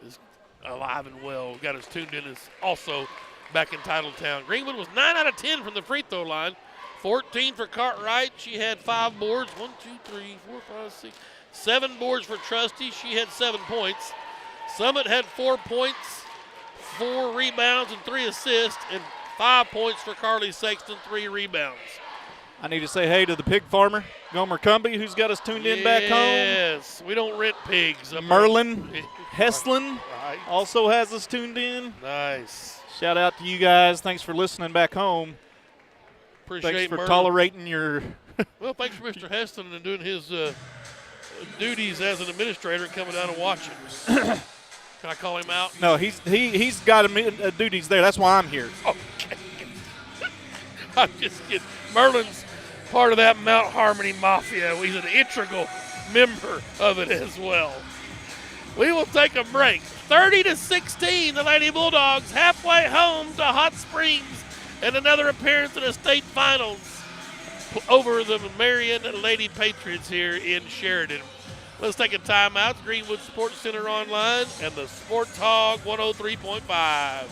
is alive and well, got us tuned in, is also back in Titletown. Greenwood was 9 out of 10 from the free throw line. 14 for Cartwright. She had 5 boards. 1, 2, 3, 4, 5, 6, 7 boards for Trusty. She had 7 points. Summit had 4 points, 4 rebounds, and 3 assists, and 5 points for Carly Sexton, 3 rebounds. I need to say hey to the pig farmer, Gomer Cumby, who's got us tuned in back home. Yes, we don't rent pigs. Merlin Heslin Right. also has us tuned in. Nice. Shout out to you guys. Thanks for listening back home. Appreciate Thanks for Merlin. tolerating your Well, thanks for Mr. Heston and doing his duties as an administrator and coming down and watching. Can I call him out? No, he's got duties there. That's why I'm here. Okay. I'm just kidding. Merlin's part of that Mount Harmony Mafia. He's an integral member of it as well. We will take a break. 30-16, the Lady Bulldogs halfway home to Hot Springs, and another appearance in the state finals over the Marion Lady Patriots here in Sheridan. Let's take a timeout. Greenwood Sports Center Online and the Sports Hog 103.5.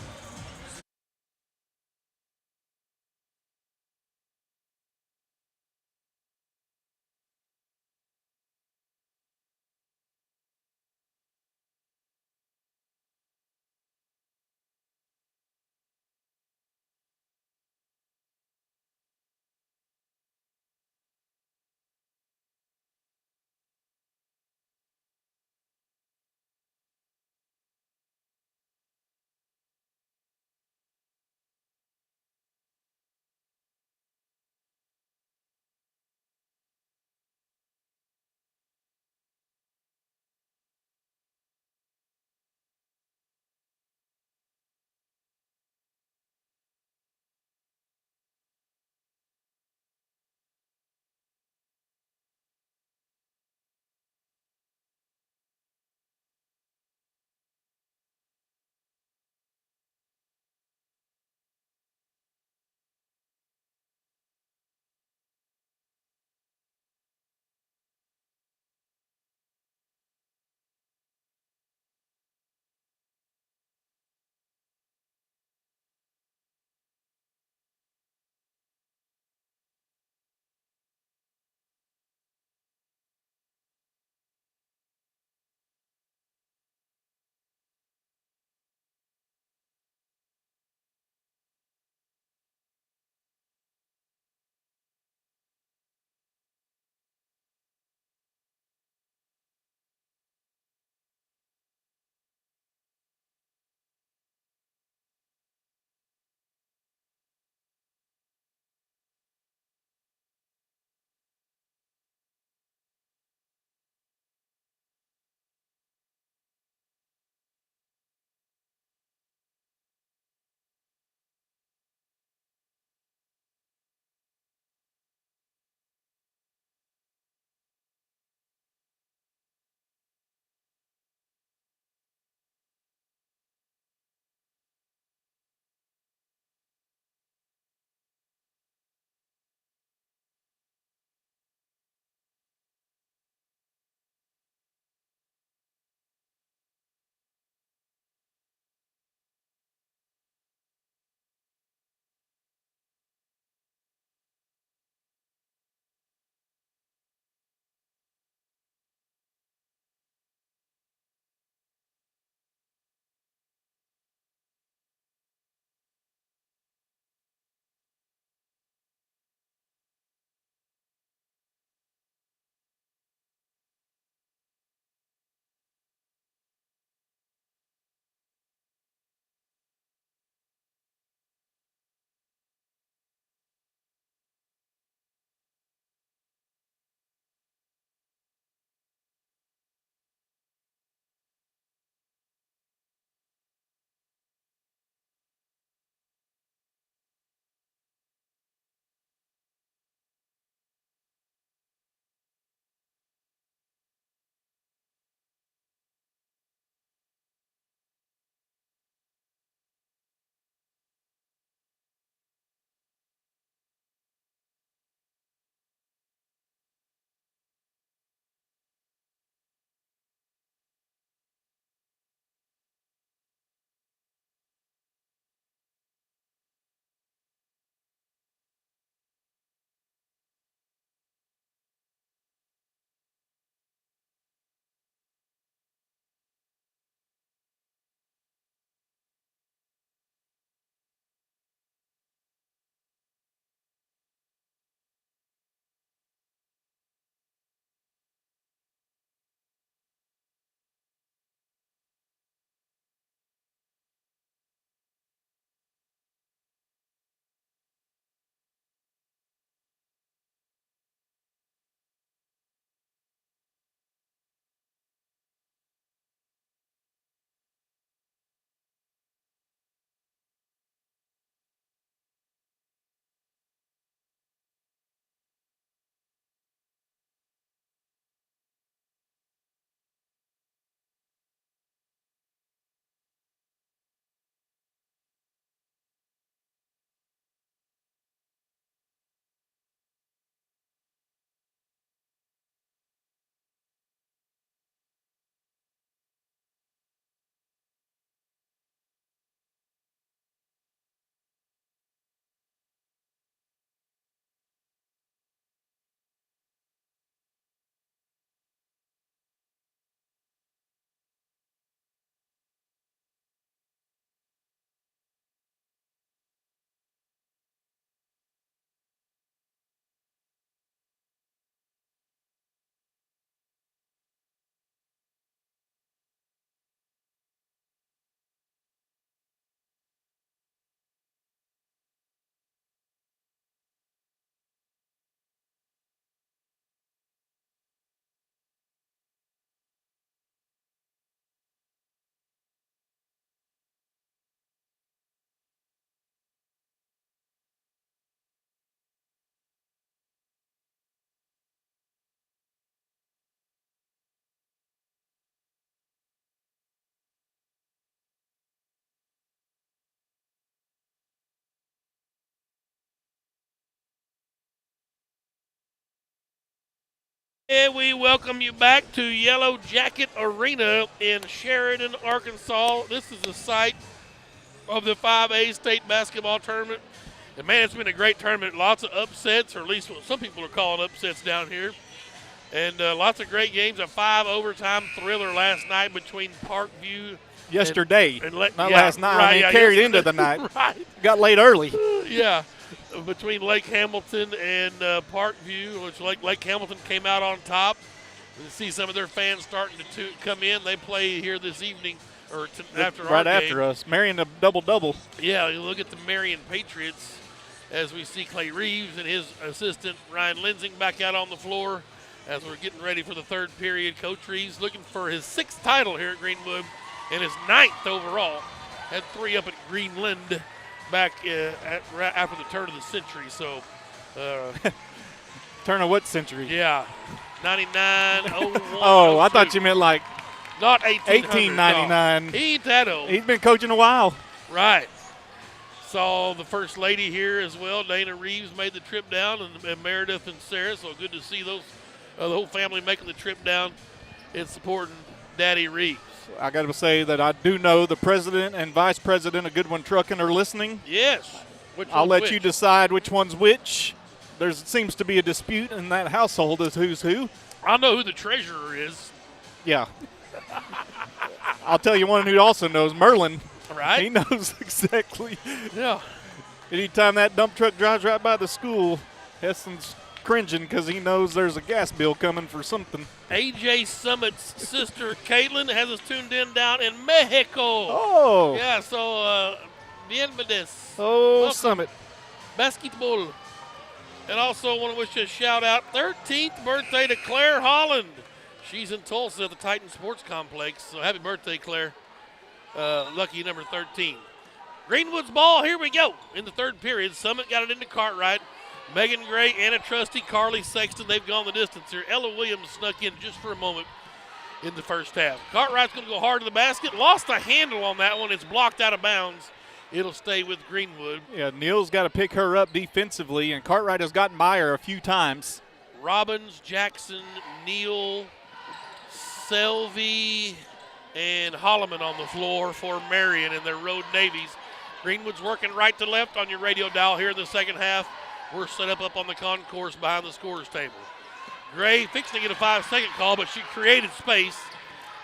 And we welcome you back to Yellow Jacket Arena in Sheridan, Arkansas. This is the site of the 5A state basketball tournament. And, man, it's been a great tournament. Lots of upsets, or at least what some people are calling upsets down here. And lots of great games. A 5 overtime thriller last night between Parkview. Yesterday, not last night. Right, I mean, yeah, carried yesterday. into the night. Right. Got late early. Yeah. Between Lake Hamilton and Parkview, which Lake Hamilton came out on top. You see some of their fans starting to come in. They play here this evening, or after our right game. after us. Marion a double-double. Yeah, you look at the Marion Patriots as we see Clay Reeves and his assistant Ryan Lensing back out on the floor as we're getting ready for the third period. Coach Reeves looking for his 6th title here at Greenwood and his 9th overall. Had 3 up at Greenland back after the turn of the century. So, turn of what century? Yeah, 99, 01. Oh, I thought you meant like not 1899. No. He ain't that old. He's been coaching a while. Right. Saw the first lady here as well. Dana Reeves made the trip down, and Meredith and Sarah. So good to see those the whole family making the trip down and supporting Daddy Reeves. I got to say that I do know the president and vice president of Goodwin Trucking are listening. Yes. I'll let you decide which one's which. There seems to be a dispute in that household as who's who. I know who the treasurer is. Yeah. I'll tell you one who also knows, Merlin. Right. He knows exactly. Yeah. Anytime that dump truck drives right by the school, Heston's cringing because he knows there's a gas bill coming for something. AJ Summit's sister, Caitlin, has us tuned in down in Mexico. Oh. Yeah, so bienvenidos. Oh, Welcome. Summit. Basketball. And also want to wish you a shout-out, 13th birthday to Claire Holland. She's in Tulsa at the Titan Sports Complex, so happy birthday, Claire. Lucky number 13. Greenwood's ball, here we go. In the third period, Summit got it into Cartwright. Megan Gray, Anna Trusty, Carly Sexton, they've gone the distance here. Ella Williams snuck in just for a moment in the first half. Cartwright's going to go hard to the basket. Lost a handle on that one. It's blocked out of bounds. It'll stay with Greenwood. Yeah, Neal's got to pick her up defensively, and Cartwright has gotten by her a few times. Robbins, Jackson, Neal, Selvey, and Holloman on the floor for Marion and their Road Navies. Greenwood's working right to left on your radio dial here in the second half. We're set up on the concourse behind the scorer's table. Gray fixing to get a 5-second call, but she created space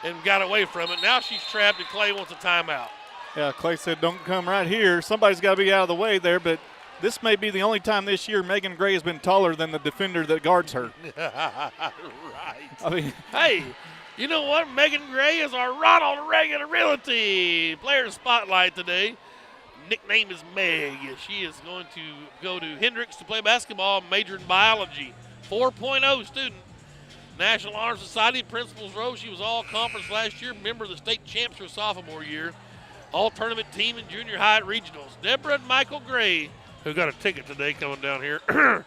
and got away from it. Now she's trapped, and Clay wants a timeout. Yeah, Clay said don't come right here. Somebody's got to be out of the way there, but this may be the only time this year Megan Gray has been taller than the defender that guards her. Right. I mean, hey, you know what? Megan Gray is our Ronald Reagan Realty Player Spotlight today. Nickname is Meg. She is going to go to Hendricks to play basketball, major in biology. 4.0 student. National Honor Society, Principals Row. She was all-conference last year, member of the state champs her sophomore year. All-tournament team in junior high at regionals. Deborah and Michael Gray, who got a ticket today coming down here, are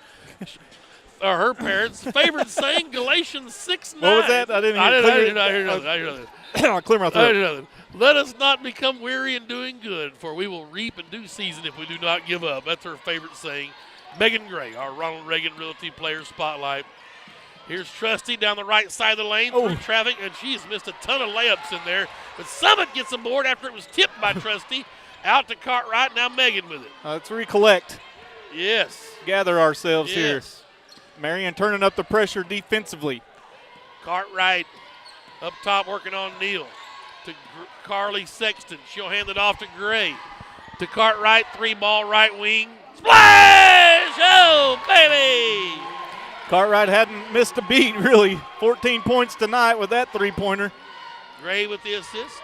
her parents. Favored saying Galatians 6:9. What was that? I didn't hear nothing. I'll clear my throat. Let us not become weary in doing good, for we will reap in due season if we do not give up. That's her favorite saying. Megan Gray, our Ronald Reagan Realty Player Spotlight. Here's Trusty down the right side of the lane through traffic, and she's missed a ton of layups in there. But Summit gets aboard after it was tipped by Trusty. Out to Cartwright, now Megan with it. Let's recollect. Yes. Gather ourselves yes. here. Marion turning up the pressure defensively. Cartwright up top working on Neal. To Carly Sexton. She'll hand it off to Gray. To Cartwright, 3-ball right wing. Splash! Oh, baby! Cartwright hadn't missed a beat, really. 14 points tonight with that three-pointer. Gray with the assist.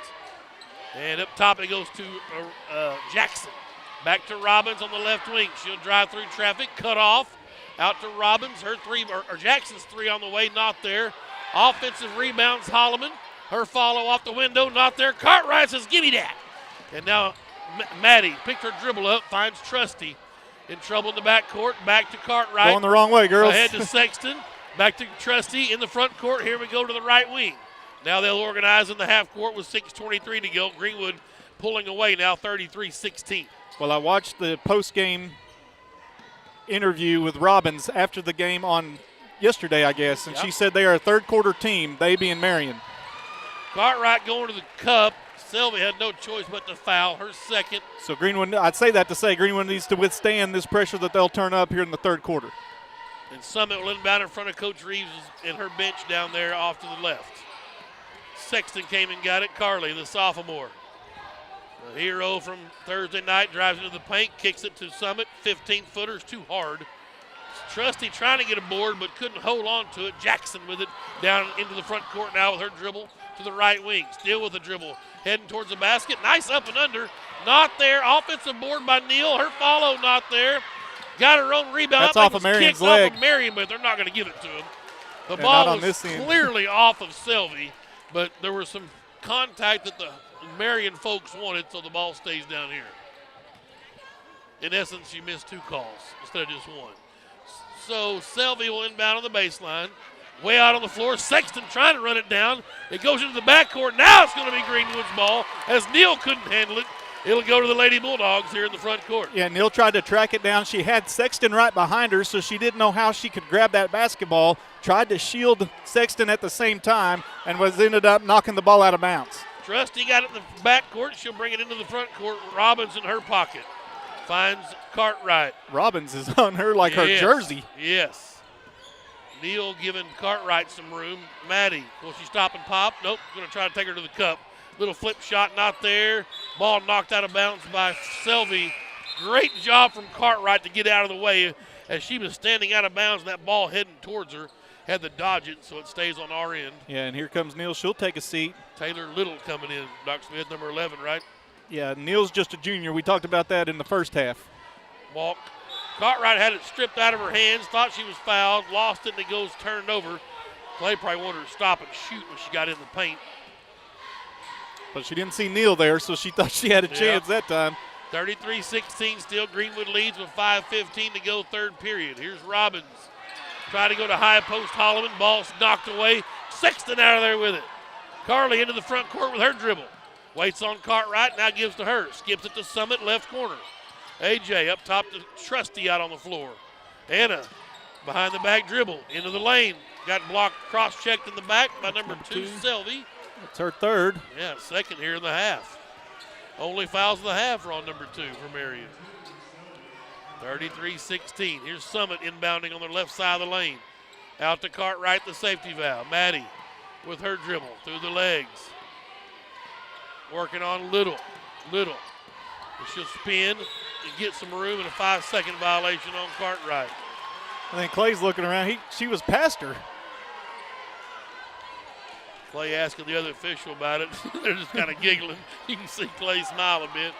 And up top it goes to Jackson. Back to Robbins on the left wing. She'll drive through traffic, cut off. Out to Robbins. Her three, or Jackson's three on the way, not there. Offensive rebounds, Holloman. Her follow off the window, not there. Cartwright says, give me that. And now Maddie picked her dribble up, finds Trusty. In trouble in the backcourt, back to Cartwright. Going the wrong way, girls. Ahead to Sexton, back to Trusty in the front court. Here we go to the right wing. Now they'll organize in the half court with 6:23 to go. Greenwood pulling away now 33-16. Well, I watched the post-game interview with Robbins after the game on yesterday, I guess, and she said they are a third-quarter team, they being Marion. Cartwright going to the cup. Selvey had no choice but to foul, her second. So Greenwood, I'd say that to say Greenwood needs to withstand this pressure that they'll turn up here in the third quarter. And Summit will inbound in front of Coach Reeves and her bench down there off to the left. Sexton came and got it. Carly, the sophomore. The hero from Thursday night, drives into the paint, kicks it to Summit. 15-footers, too hard. Trusty trying to get a board but couldn't hold on to it. Jackson with it down into the front court now with her dribble to the right wing. Still with the dribble, heading towards the basket. Nice up and under. Not there. Offensive board by Neal. Her follow not there. Got her own rebound. That's off of Marion's leg. Off of Marion, but they're not going to give it to him. The Yeah, ball was clearly off of Selvey, but there was some contact that the Marion folks wanted, so the ball stays down here. In essence, you missed 2 calls instead of just 1. So Selvey will inbound on the baseline. Way out on the floor. Sexton trying to run it down. It goes into the backcourt. Now it's going to be Greenwood's ball as Neal couldn't handle it. It'll go to the Lady Bulldogs here in the front court. Yeah, Neal tried to track it down. She had Sexton right behind her, so she didn't know how she could grab that basketball. Tried to shield Sexton at the same time and ended up knocking the ball out of bounds. Trusty got it in the backcourt. She'll bring it into the front court. Robbins in her pocket. Finds Cartwright. Robbins is on her like her jersey. Yes. Neal giving Cartwright some room. Maddie, will she stop and pop? Nope, going to try to take her to the cup. Little flip shot, not there. Ball knocked out of bounds by Selvey. Great job from Cartwright to get out of the way as she was standing out of bounds and that ball heading towards her. Had to dodge it, so it stays on our end. Yeah, and here comes Neal. She'll take a seat. Taylor Little coming in. Dr. Smith, number 11, right? Yeah, Neal's just a junior. We talked about that in the first half. Walk. Cartwright had it stripped out of her hands, thought she was fouled, lost it, and it goes turned over. Clay probably wanted her to stop and shoot when she got in the paint. But she didn't see Neal there, so she thought she had a chance that time. 33-16 still. Greenwood leads with 5:15 to go, third period. Here's Robbins. Try to go to high post Holloman. Ball's knocked away. Sexton out of there with it. Carly into the front court with her dribble. Waits on Cartwright, now gives to her. Skips it to Summit, left corner. AJ up top to Trusty out on the floor. Anna behind the back dribble into the lane. Got blocked, cross-checked in the back by number 2, Selvey. That's her third. Yeah, second here in the half. Only fouls in the half are on number 2 for Marion. 33-16. Here's Summit inbounding on the left side of the lane. Out to Cartwright, the safety valve. Maddie with her dribble through the legs. Working on Little. Little. And she'll spin and get some room, and a 5-second violation on Cartwright. I think Clay's looking around. She was past her. Clay asking the other official about it. They're just kind of giggling. You can see Clay smile a bit.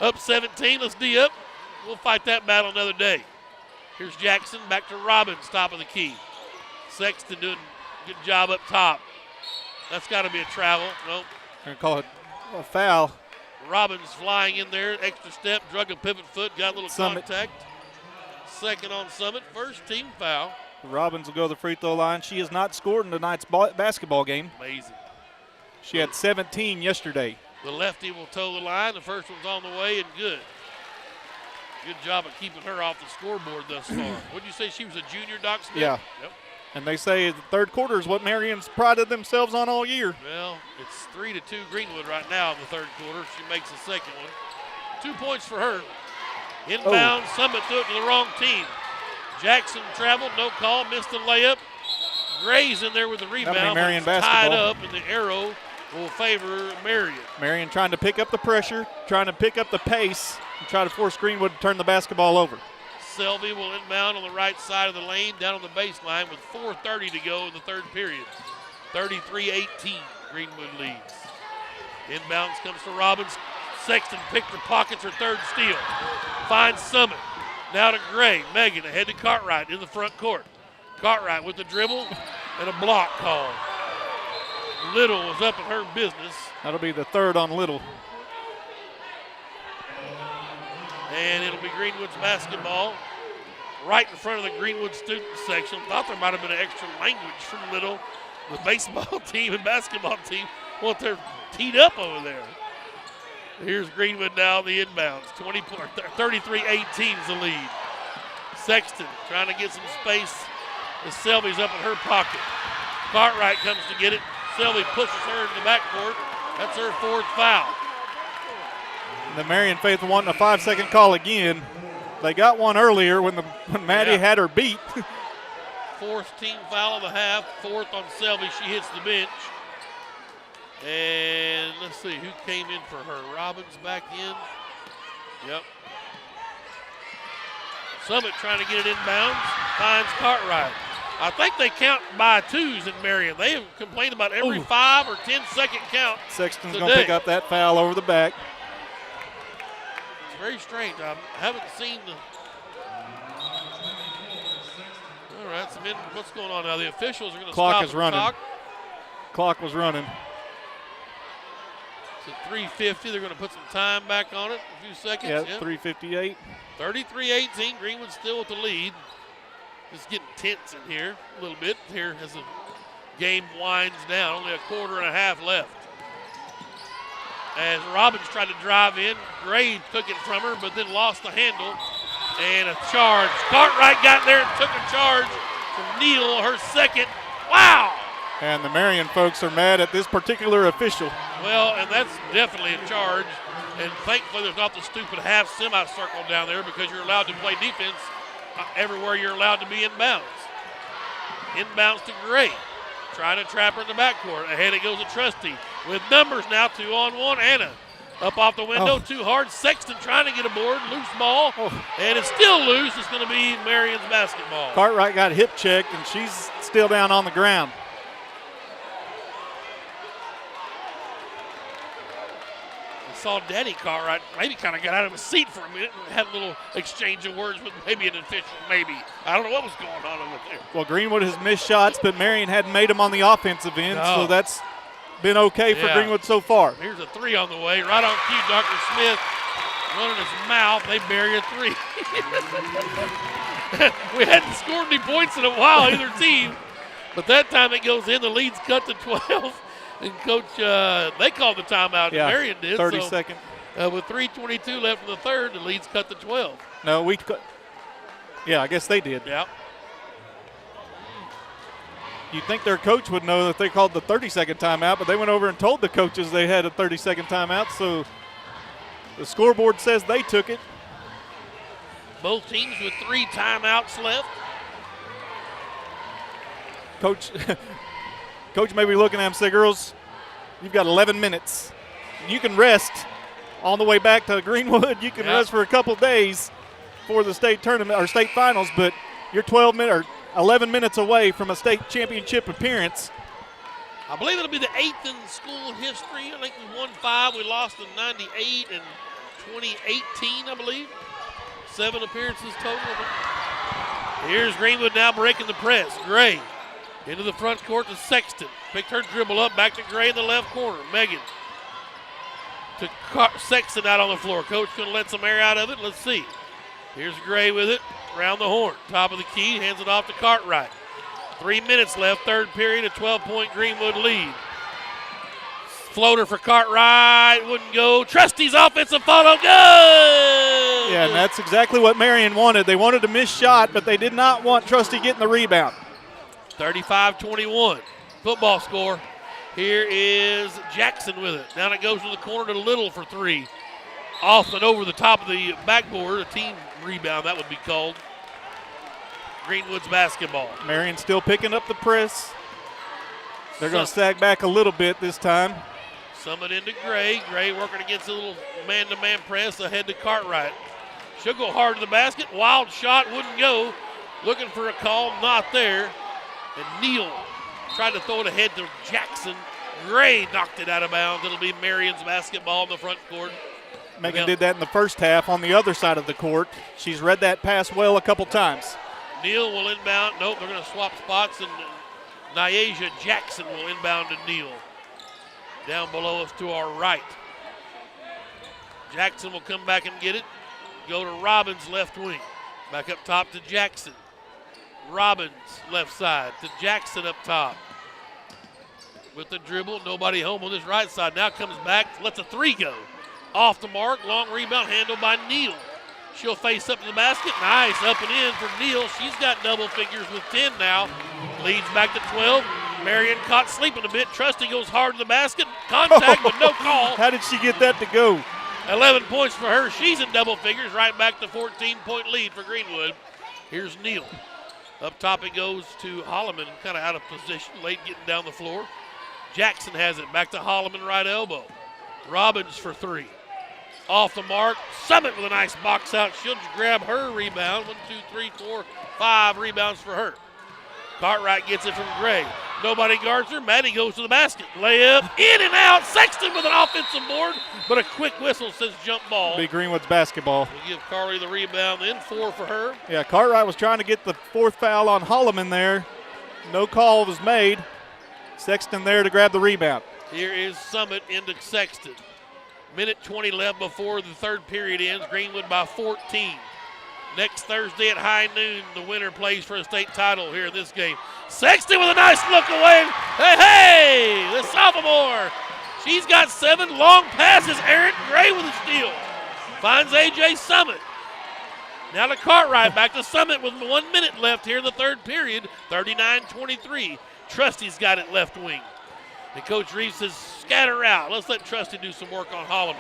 Up 17, let's D up. We'll fight that battle another day. Here's Jackson, back to Robbins, top of the key. Sexton doing a good job up top. That's got to be a travel. Nope. They're going to call it a foul. Robbins flying in there, extra step, drug a pivot foot, got a little contact. Second on Summit, first team foul. Robbins will go to the free throw line. She has not scored in tonight's basketball game. Amazing. She had 17 yesterday. The lefty will toe the line. The first one's on the way and good. Good job of keeping her off the scoreboard thus far. What'd you say, she was a junior, Doc Smith? Yeah. Yep. And they say the third quarter is what Marion's prided themselves on all year. Well, it's 3-2 Greenwood right now in the third quarter. She makes the second one. 2 points for her. Inbound, Summit threw it to the wrong team. Jackson traveled, no call, missed the layup. Gray's in there with the rebound. Marion tied basketball. up, and the arrow will favor Marion. Marion trying to pick up the pressure, trying to pick up the pace, and try to force Greenwood to turn the basketball over. Selvey will inbound on the right side of the lane, down on the baseline with 4:30 to go in the third period. 33-18, Greenwood leads. Inbounds comes to Robbins. Sexton picked her pockets, her third steal. Finds Summit. Now to Gray. Megan ahead to Cartwright in the front court. Cartwright with the dribble and a block call. Little was up in her business. That'll be the third on Little. And it'll be Greenwood's basketball right in front of the Greenwood student section. Thought there might have been an extra language from Little. The baseball team and basketball team, well, they're teed up over there. Here's Greenwood now, the inbounds. 33-18 is the lead. Sexton trying to get some space as Selby's up in her pocket. Cartwright comes to get it. Selby pushes her into the backcourt. That's her 4th foul. The Marion faithful wanting a 5-second call again. They got one earlier when Maddie had her beat. 4th team foul of the half. 4th on Selby. She hits the bench. And let's see who came in for her. Robbins back in. Yep. Summit trying to get it inbounds. Finds Cartwright. I think they count by 2s in Marion. They have complained about every 5 or 10-second count. Sexton's going to pick up that foul over the back. It's very strange. I haven't seen the. All right, what's going on now? The officials are going to stop. Clock is running. Clock was running. It's at 3:50. They're going to put some time back on it. A few seconds. Yeah, 3:58. 33-18. Greenwood still with the lead. Just getting tense in here a little bit here as the game winds down. Only a quarter and a half left. As Robbins tried to drive in, Gray took it from her, but then lost the handle. And a charge. Cartwright got there and took a charge from Neal, her 2nd. Wow! And the Marion folks are mad at this particular official. Well, and that's definitely a charge. And thankfully there's not the stupid half semicircle down there because you're allowed to play defense everywhere you're allowed to be inbounds. Inbounds to Gray. Trying to trap her in the backcourt. Ahead it goes to Trusty with numbers now. 2-on-1. Anna up off the window. Too hard. Sexton trying to get a board. Loose ball. And it's still loose. It's going to be Marion's basketball. Cartwright got hip checked, and she's still down on the ground. Saw Daddy Cartwright maybe kind of got out of his seat for a minute and had a little exchange of words with maybe an official, maybe. I don't know what was going on over there. Well, Greenwood has missed shots, but Marion hadn't made them on the offensive end, so that's been okay for Greenwood so far. Here's a 3 on the way. Right on cue, Dr. Smith running his mouth. They bury a 3. We hadn't scored any points in a while, either team. But that time it goes in. The lead's cut to 12. And Coach, they called the timeout. Yeah, Marion did. 30 seconds. With 3:22 left in the 3rd, the lead's cut to 12. No, I guess they did. Yeah. You'd think their coach would know that they called the 30-second timeout, but they went over and told the coaches they had a 30-second timeout, so the scoreboard says they took it. Both teams with 3 timeouts left. Coach may be looking at him and say, girls, you've got 11 minutes. You can rest on the way back to Greenwood. You can rest for a couple days for the state tournament or state finals, but you're 11 minutes away from a state championship appearance. I believe it'll be the 8th in school history. I think we won 5. We lost in 98 and 2018, I believe. 7 appearances total. Here's Greenwood now breaking the press. Gray into the front court to Sexton. Picked her dribble up, back to Gray in the left corner. Megan to Sexton out on the floor. Coach going to let some air out of it. Let's see. Here's Gray with it. Around the horn. Top of the key. Hands it off to Cartwright. 3 minutes left. 3rd period. A 12-point Greenwood lead. Floater for Cartwright. Wouldn't go. Trusty's offensive follow. Good! Yeah, and that's exactly what Marion wanted. They wanted a missed shot, but they did not want Trusty getting the rebound. 35-21. Football score. Here is Jackson with it. Down it goes to the corner to Little for 3. Off and over the top of the backboard. A team rebound, that would be called. Greenwood's basketball. Marion still picking up the press. They're going to sag back a little bit this time. Summit into Gray. Gray working against a little man-to-man press ahead to Cartwright. She'll go hard to the basket. Wild shot, wouldn't go. Looking for a call, not there. And Neal tried to throw it ahead to Jackson. Gray knocked it out of bounds. It'll be Marion's basketball in the front court. Megan did that in the first half on the other side of the court. She's read that pass well a couple times. Neal will inbound. Nope, they're going to swap spots, and Nyasia Jackson will inbound to Neal. Down below us to our right. Jackson will come back and get it. Go to Robbins, left wing. Back up top to Jackson. Robbins, left side to Jackson up top. With the dribble, nobody home on this right side. Now comes back, lets a 3 go. Off the mark, long rebound handled by Neal. She'll face up to the basket. Nice, up and in for Neal. She's got double figures with 10 now. Leads back to 12. Marion caught sleeping a bit. Trusty goes hard to the basket. Contact, but no call. How did she get that to go? 11 points for her. She's in double figures. Right back to 14-point lead for Greenwood. Here's Neal. Up top it goes to Holloman, kind of out of position, late getting down the floor. Jackson has it. Back to Holloman, right elbow. Robbins for 3. Off the mark. Summit with a nice box out. She'll grab her rebound. 1, 2, 3, 4, 5 rebounds for her. Cartwright gets it from Gray. Nobody guards her. Maddie goes to the basket. Layup in and out. Sexton with an offensive board, but a quick whistle says jump ball. Be Greenwood's basketball. We'll give Carly the rebound then. 4 for her. Yeah, Cartwright was trying to get the 4th foul on Holloman there. No call was made. Sexton there to grab the rebound. Here is Summit into Sexton. Minute 20 left before the third period ends. Greenwood by 14. Next Thursday at high noon, the winner plays for a state title here in this game. Sexton with a nice look away. Hey, the sophomore. She's got 7 long passes. Aaron Gray with a steal. Finds A.J. Summit. Now to Cartwright, back to Summit with 1 minute left here in the third period. 39-23. Trusty's got it left wing. And Coach Reeves says, scatter out. Let's let Trusty do some work on Holloman.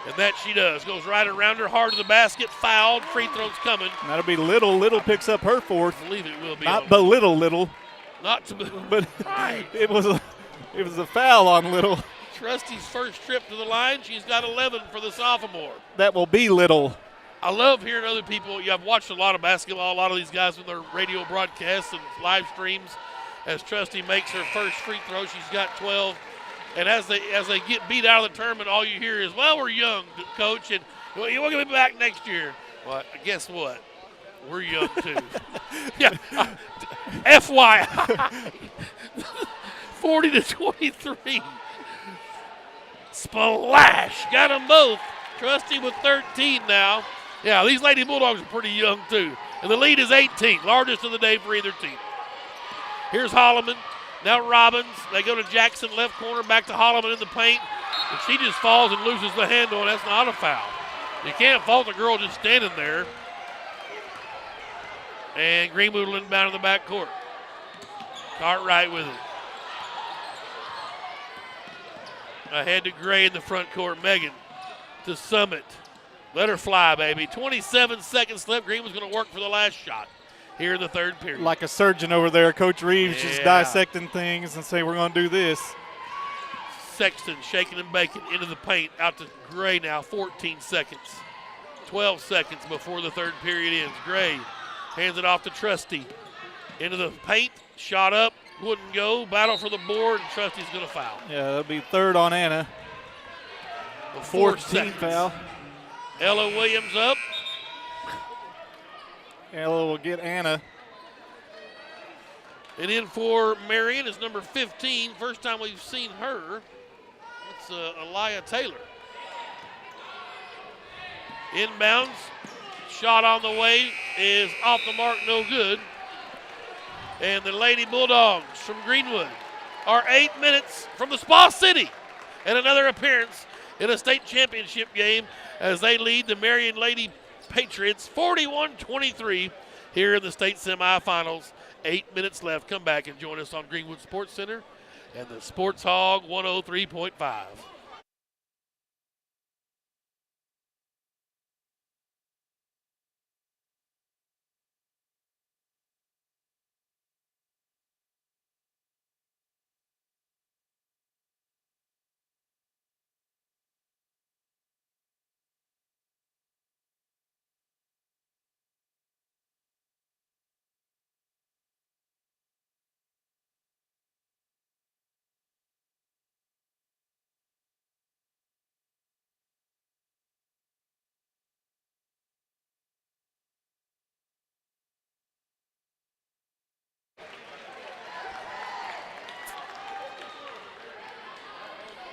And that she does. Goes right around her, hard to the basket, fouled. Free throws coming. And that'll be Little. Little picks up her 4th. I believe it will be. Not belittle Little. Not to but right. it was a foul on Little. Trusty's first trip to the line. She's got 11 for the sophomore. That will be Little. I love hearing other people. I've watched a lot of basketball, a lot of these guys with their radio broadcasts and live streams. As Trusty makes her first free throw, she's got 12. And as they get beat out of the tournament, all you hear is, well, we're young, Coach, and well, you're going to be back next year. Well, guess what? We're young, too. Yeah. FYI. 40-23. Splash. Got them both. Trusty with 13 now. Yeah, these Lady Bulldogs are pretty young, too. And the lead is 18, largest of the day for either team. Here's Holloman. Now Robbins. They go to Jackson, left corner, back to Holloman in the paint. And she just falls and loses the handle, and that's not a foul. You can't fault the girl just standing there. And Greenwood will inbound in the backcourt. Cartwright with it. Ahead to Gray in the front court. Megan to Summit. Let her fly, baby. 27 seconds left. Greenwood's going to work for the last shot here in the third period. Like a surgeon over there, Coach Reeves just dissecting things and say, we're going to do this. Sexton shaking and baking into the paint. Out to Gray now, 14 seconds. 12 seconds before the third period ends. Gray hands it off to Trusty. Into the paint, shot up, wouldn't go. Battle for the board, and Trusty's going to foul. Yeah, that'll be 3rd on Anna. The 14th foul. Ella Williams up. Ella will get Anna. And in for Marion is number 15. First time we've seen her. It's Elia Taylor. Inbounds. Shot on the way is off the mark, no good. And the Lady Bulldogs from Greenwood are 8 minutes from the Spa City. And another appearance in a state championship game as they lead the Marion Lady Patriots 41-23 here in the state semifinals. 8 minutes left. Come back and join us on Greenwood Sports Center and the Sports Hog 103.5.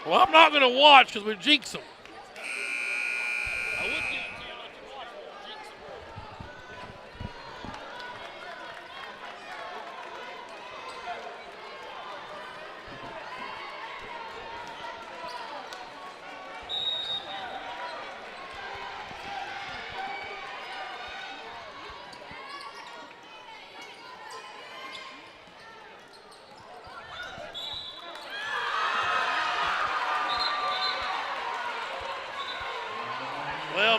Well, I'm not going to watch because we jinx them. I would give it to you, let you watch, but we'll jinx them.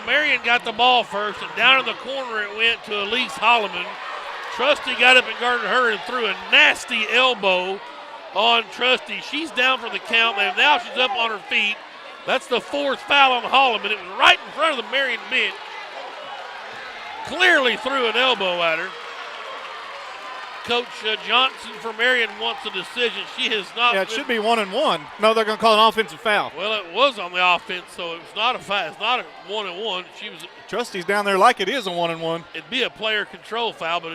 Marion got the ball first, and down in the corner it went to Elise Holloman. Trusty got up and guarded her and threw a nasty elbow on Trusty. She's down for the count, and now she's up on her feet. That's the 4th foul on Holloman. It was right in front of the Marion bench. Clearly threw an elbow at her. Coach Johnson for Marion wants a decision. She has not. Yeah, it should be 1-1. No, they're going to call an offensive foul. Well, it was on the offense, so it's not a foul. It's not a 1-1. She was. Trusty's down there like it is a 1-1. It'd be a player control foul, but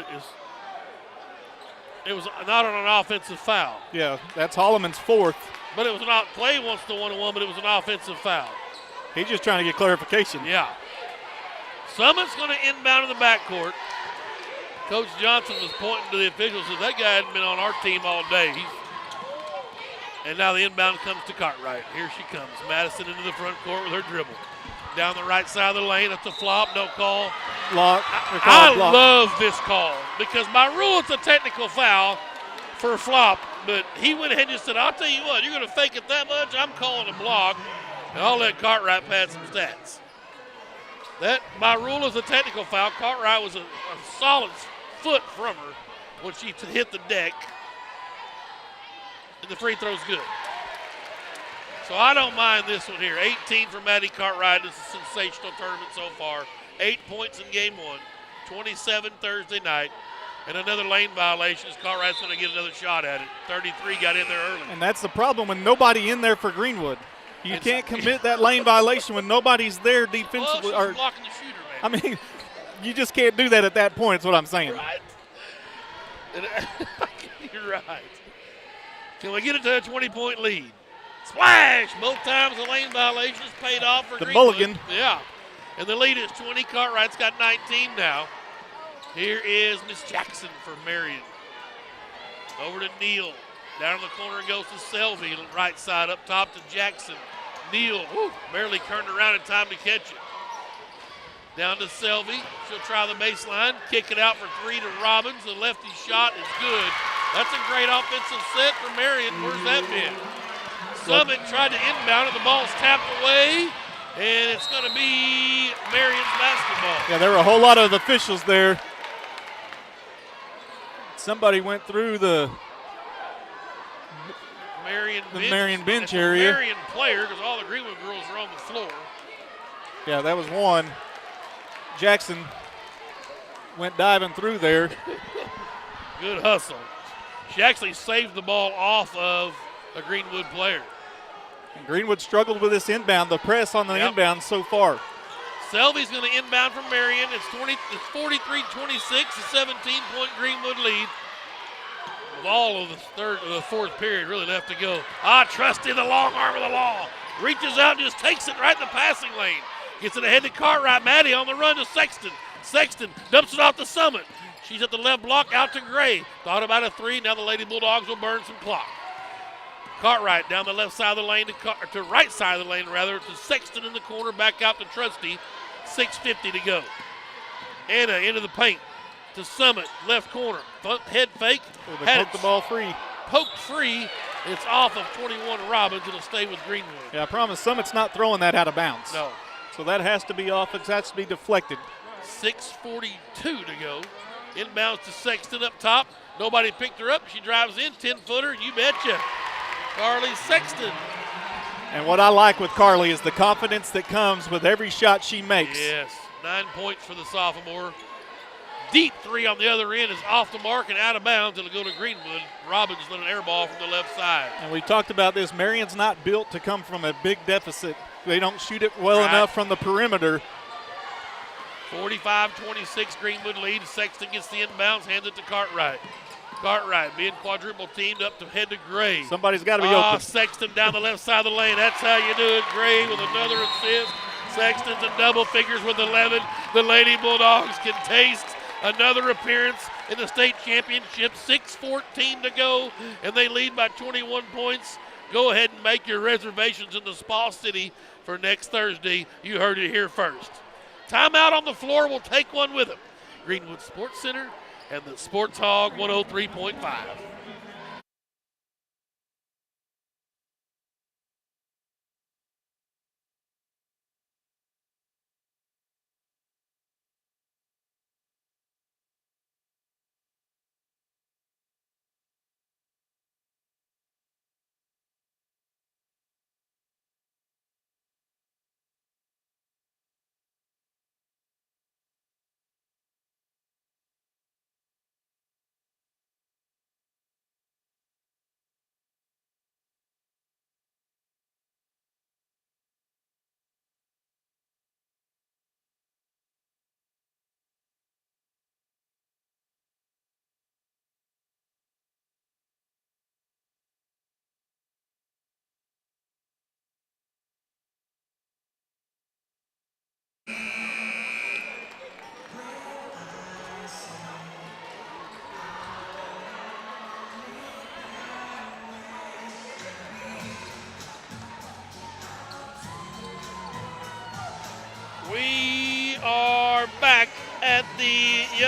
it was not on an offensive foul. Yeah, that's Holloman's 4th. But it was not. Clay wants the 1-1, but it was an offensive foul. He's just trying to get clarification. Yeah. Summit's going to inbound in the backcourt. Coach Johnson was pointing to the officials and said that guy hadn't been on our team all day. And now the inbound comes to Cartwright. Here she comes. Madison into the front court with her dribble. Down the right side of the lane. That's a flop. No call. Block. I love this call because by rule it's a technical foul for a flop, but he went ahead and just said, I'll tell you what, you're going to fake it that much, I'm calling a block, and I'll let Cartwright pad some stats. That, by rule, is a technical foul. Cartwright was a solid foot from her when she hit the deck, and the free throw's good. So I don't mind this one here. 18 for Maddie Cartwright. This is a sensational tournament so far. 8 points in game 1, 27 Thursday night, and another lane violation. Cartwright's going to get another shot at it. 33 got in there early. And that's the problem when nobody in there for Greenwood. You can't commit that lane violation when nobody's there defensively. Well, she's blocking the shooter, man. I mean, you just can't do that at that point is what I'm saying. Right. You're right. Can we get it to a 20-point lead? Splash! Both times the lane violations paid off for the Greenwood. mulligan. Yeah. And the lead is 20. Cartwright's got 19 now. Here is Miss Jackson for Marion. Over to Neal. Down in the corner goes to Selvey. Right side up top to Jackson. Neal barely turned around in time to catch it. Down to Selvey. She'll try the baseline. Kick it out for 3 to Robbins. The lefty shot is good. That's a great offensive set for Marion. Where's that been? Summit tried to inbound it. The ball's tapped away. And it's going to be Marion's basketball. Yeah, there were a whole lot of officials there. Somebody went through the Marion bench area. Marion player, because all the Greenwood girls are on the floor. Yeah, that was one. Jackson went diving through there. Good hustle. She actually saved the ball off of a Greenwood player. And Greenwood struggled with this inbound, the press on the inbound so far. Selvey's going to inbound from Marion. It's 43-26, a 17-point Greenwood lead. With all of the fourth period really left to go. Trusty, the long arm of the law. Reaches out and just takes it right in the passing lane. Gets it ahead to Cartwright. Maddie on the run to Sexton. Sexton dumps it off the Summit. She's at the left block out to Gray. Thought about a 3. Now the Lady Bulldogs will burn some clock. Cartwright down the left side of the lane to right side of the lane rather to Sexton in the corner. Back out to Trusty. 6:50 to go. Anna into the paint to Summit, left corner. Head fake. They poked the ball free. Poked free. It's off of 21 Robbins. It'll stay with Greenwood. Yeah, I promise Summit's not throwing that out of bounds. No. So that has to be off. It has to be deflected. 6:42 to go. Inbounds to Sexton up top. Nobody picked her up. She drives in. 10-footer. You betcha. Carly Sexton. And what I like with Carly is the confidence that comes with every shot she makes. Yes. 9 points for the sophomore. Deep 3 on the other end is off the mark and out of bounds. It'll go to Greenwood. Robbins let an air ball from the left side. And we talked about this. Marion's not built to come from a big deficit. They don't shoot it well enough from the perimeter. 45-26 Greenwood lead. Sexton gets the inbounds, hands it to Cartwright. Cartwright being quadruple teamed up to head to Gray. Somebody's got to be open. Sexton down the left side of the lane. That's how you do it. Gray with another assist. Sexton's in double figures with 11. The Lady Bulldogs can taste another appearance in the state championship. 6:14 to go, and they lead by 21 points. Go ahead and make your reservations in the Spa City for next Thursday. You heard it here first. Timeout on the floor. We'll take one with them. Greenwood Sports Center and the Sports Hog 103.5.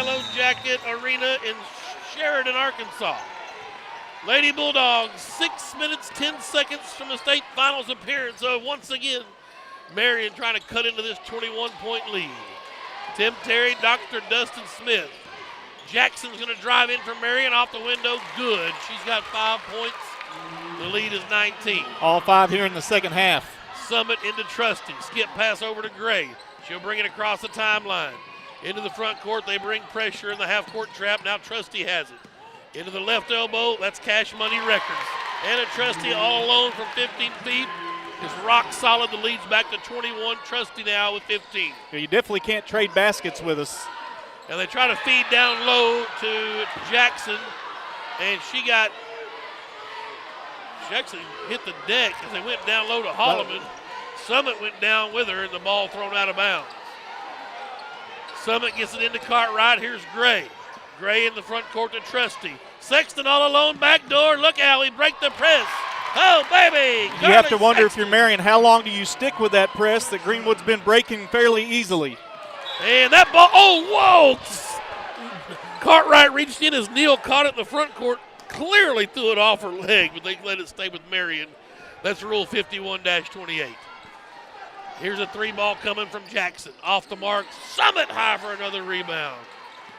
Yellow Jacket Arena in Sheridan, Arkansas. Lady Bulldogs, 6 minutes, 10 seconds from the state finals appearance. So once again, Marion trying to cut into this 21-point lead. Tim Terry, Dr. Dustin Smith. Jackson's going to drive in for Marion off the window. Good. She's got 5 points. The lead is 19. All 5 here in the second half. Summit into Trusty. Skip pass over to Gray. She'll bring it across the timeline. Into the front court. They bring pressure in the half-court trap. Now Trusty has it. Into the left elbow. That's Cash Money Records. Anna Trusty all alone from 15 feet. Is rock solid. The lead's back to 21. Trusty now with 15. Yeah, you definitely can't trade baskets with us. And they try to feed down low to Jackson. And Jackson hit the deck as they went down low to Holloman. Summit went down with her and the ball thrown out of bounds. Summit gets it into Cartwright. Here's Gray. Gray in the front court to Trusty. Sexton all alone, back door. Look out, we break the press. Oh, baby. You have to wonder if you're Marion, how long do you stick with that press that Greenwood's been breaking fairly easily? And that ball, oh, whoa. Cartwright reached in as Neal caught it in the front court. Clearly threw it off her leg, but they let it stay with Marion. That's Rule 51-28. Here's a 3-ball coming from Jackson. Off the mark, Summit high for another rebound.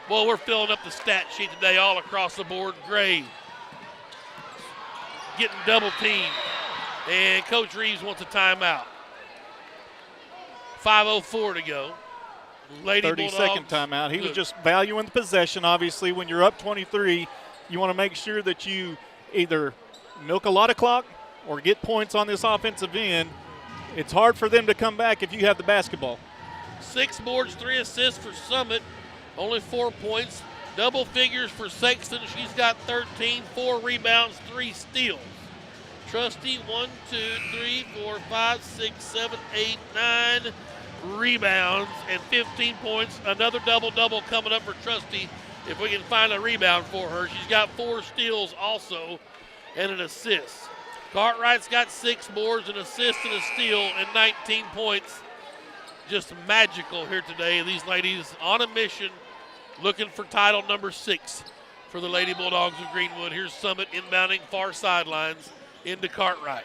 Boy, we're filling up the stat sheet today all across the board. Gray getting double teamed. And Coach Reeves wants a timeout. 5:04 to go. Lady 30-second Bulldogs. timeout. He was just valuing the possession. Obviously, when you're up 23, you want to make sure that you either milk a lot of clock or get points on this offensive end. It's hard for them to come back if you have the basketball. 6 boards, 3 assists for Summit. Only 4 points. Double figures for Sexton. She's got 13, 4 rebounds, 3 steals. Trusty, 1, 2, 3, 4, 5, 6, 7, 8, 9 rebounds and 15 points. Another double-double coming up for Trusty if we can find a rebound for her. She's got 4 steals also and an assist. Cartwright's got 6 boards, an assist and a steal, and 19 points. Just magical here today. These ladies on a mission looking for title number 6 for the Lady Bulldogs of Greenwood. Here's Summit inbounding far sidelines into Cartwright.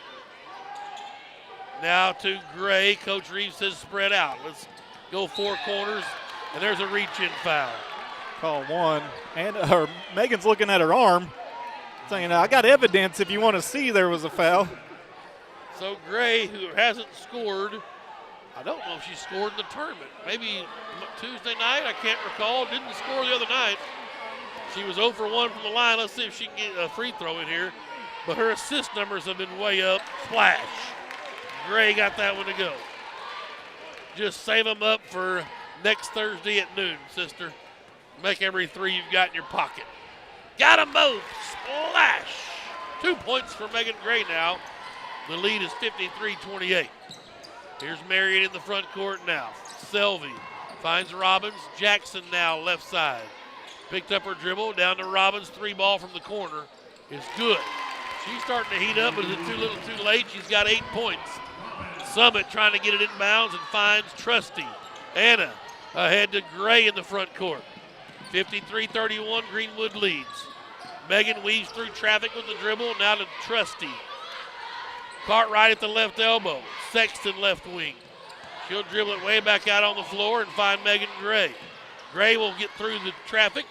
Now to Gray. Coach Reeves says spread out. Let's go 4 corners, and there's a reach-in foul. Call 1. And Megan's looking at her arm, saying, I got evidence if you want to see there was a foul. So Gray, who hasn't scored, I don't know if she scored in the tournament. Maybe Tuesday night, I can't recall. Didn't score the other night. She was 0 for 1 from the line. Let's see if she can get a free throw in here. But her assist numbers have been way up. Splash. Gray got that one to go. Just save them up for next Thursday at noon, sister. Make every 3 you've got in your pocket. Got them both. Splash. 2 points for Megan Gray now. The lead is 53-28. Here's Marion in the front court now. Selvey finds Robbins. Jackson now left side. Picked up her dribble. Down to Robbins. 3-ball from the corner is good. She's starting to heat up, but is it too little too late? She's got 8 points. Summit trying to get it inbounds and finds Trusty. Anna ahead to Gray in the front court. 53-31, Greenwood leads. Megan weaves through traffic with the dribble. Now to Trusty. Cartwright at the left elbow. Sexton left wing. She'll dribble it way back out on the floor and find Megan Gray. Gray will get through the traffic,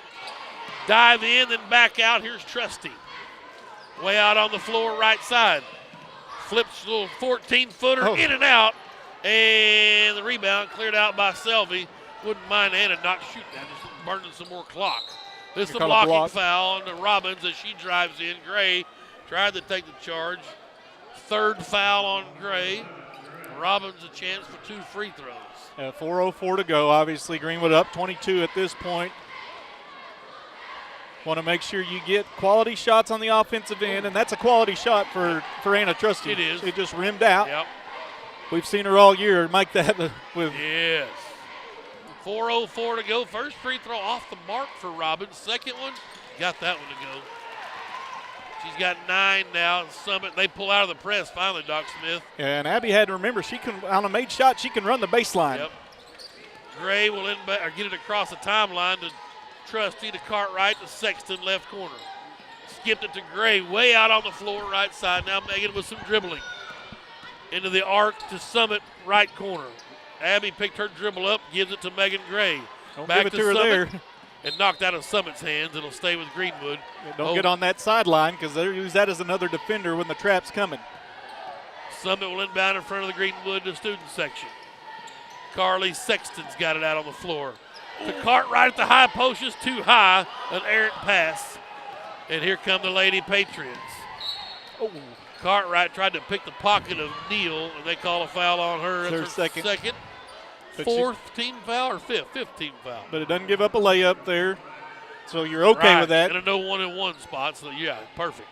dive in, then back out. Here's Trusty. Way out on the floor, right side. Flips a little 14-footer in and out. And the rebound cleared out by Selvey. Wouldn't mind Anna not shooting that, just burning some more clock. This is a blocking foul on Robbins as she drives in. Gray tried to take the charge. 3rd foul on Gray. Robbins a chance for 2 free throws. 4:04 to go. Obviously, Greenwood up 22 at this point. Want to make sure you get quality shots on the offensive end, and that's a quality shot for Anna Trusty. It is. It just rimmed out. Yep. We've seen her all year make that with. Yes. 4:04 to go. First free throw off the mark for Robbins. Second one, got that one to go. She's got 9 now. Summit, they pull out of the press finally, Doc Smith. And Abby had to remember, she can on a made shot, she can run the baseline. Yep. Gray will get it across the timeline to Trusty to Cartwright to Sexton, left corner. Skipped it to Gray, way out on the floor, right side. Now Megan with some dribbling. Into the arc to Summit, right corner. Abby picked her dribble up, gives it to Megan Gray. Don't Back give it to her Summit, there. and knocked out of Summit's hands. It'll stay with Greenwood. Don't get on that sideline because they'll use that as another defender when the trap's coming. Summit will inbound in front of the Greenwood to student section. Carly Sexton's got it out on the floor. The Cartwright at the high post is too high. An errant pass. And here come the Lady Patriots. Oh. Cartwright tried to pick the pocket of Neal, and they call a foul on her. It's her second. Fourth team foul or fifth team foul. But it doesn't give up a layup there. So you're okay with that. And a no 1-and-1 spot, so yeah, perfect.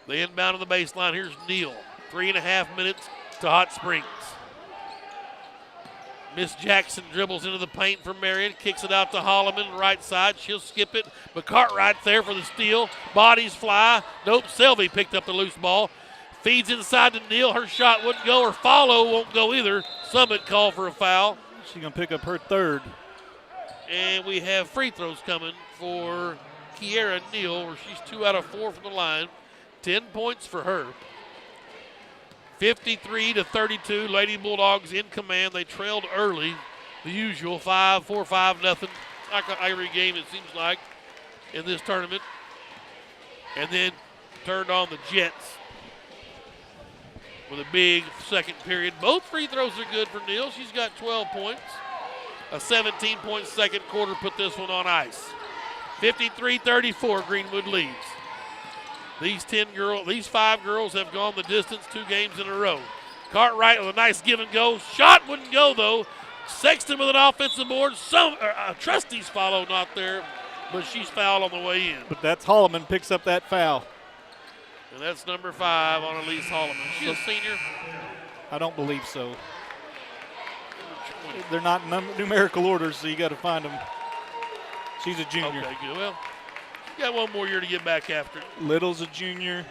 They inbound on the baseline. Here's Neal. 3.5 minutes to Hot Springs. Miss Jackson dribbles into the paint for Marion, kicks it out to Holloman, right side. She'll skip it, but Cartwright's there for the steal. Bodies fly. Nope, Selvey picked up the loose ball. Feeds inside to Neal. Her shot wouldn't go. Her follow won't go either. Summit called for a foul. She's going to pick up her third. And we have free throws coming for Kiera Neal, where she's 2 out of 4 from the line. 10 points for her. 53-32, Lady Bulldogs in command. They trailed early, the usual 4-5 nothing. Like every game it seems like in this tournament. And then turned on the Jets with a big second period. Both free throws are good for Neal. She's got 12 points. A 17-point second quarter put this one on ice. 53-34, Greenwood leads. These 5 girls have gone the distance 2 games in a row. Cartwright with a nice give and go. Shot wouldn't go though. Sexton with an offensive board. Trusty's follow not there, but she's fouled on the way in. But that's Holloman picks up that foul. And that's number 5 on Elise Holloman. She's a senior. I don't believe so. They're not numerical orders, so you got to find them. She's a junior. Okay, good. Well, you got 1 more year to get back after it. Little's a junior.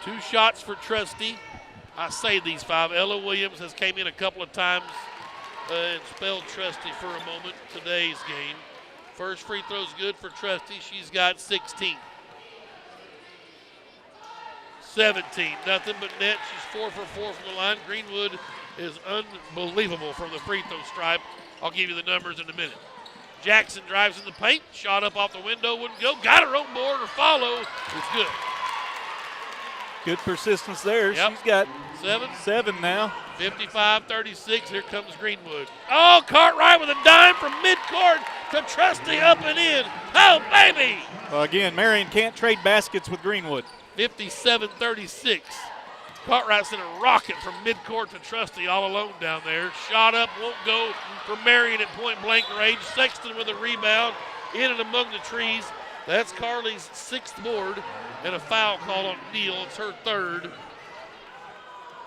2 shots for Trusty. I say these 5. Ella Williams has came in a couple of times and spelled Trusty for a moment today's game. First free throw's good for Trusty. She's got 16. 17, nothing but net. She's 4 for 4 from the line. Greenwood is unbelievable from the free throw stripe. I'll give you the numbers in a minute. Jackson drives in the paint, shot up off the window, wouldn't go. Got her own board, her follow. It's good. Good persistence there. Yep. She's got 7 now. 55-36, here comes Greenwood. Oh, Cartwright with a dime from midcourt to Trusty up and in. Oh, baby! Well, again, Marion can't trade baskets with Greenwood. 57-36. Cartwright sent a rocket from midcourt to Trusty all alone down there. Shot up, won't go for Marion at point-blank range. Sexton with a rebound, in and among the trees. That's Carly's 6th board, and a foul call on Neal. It's her 3rd.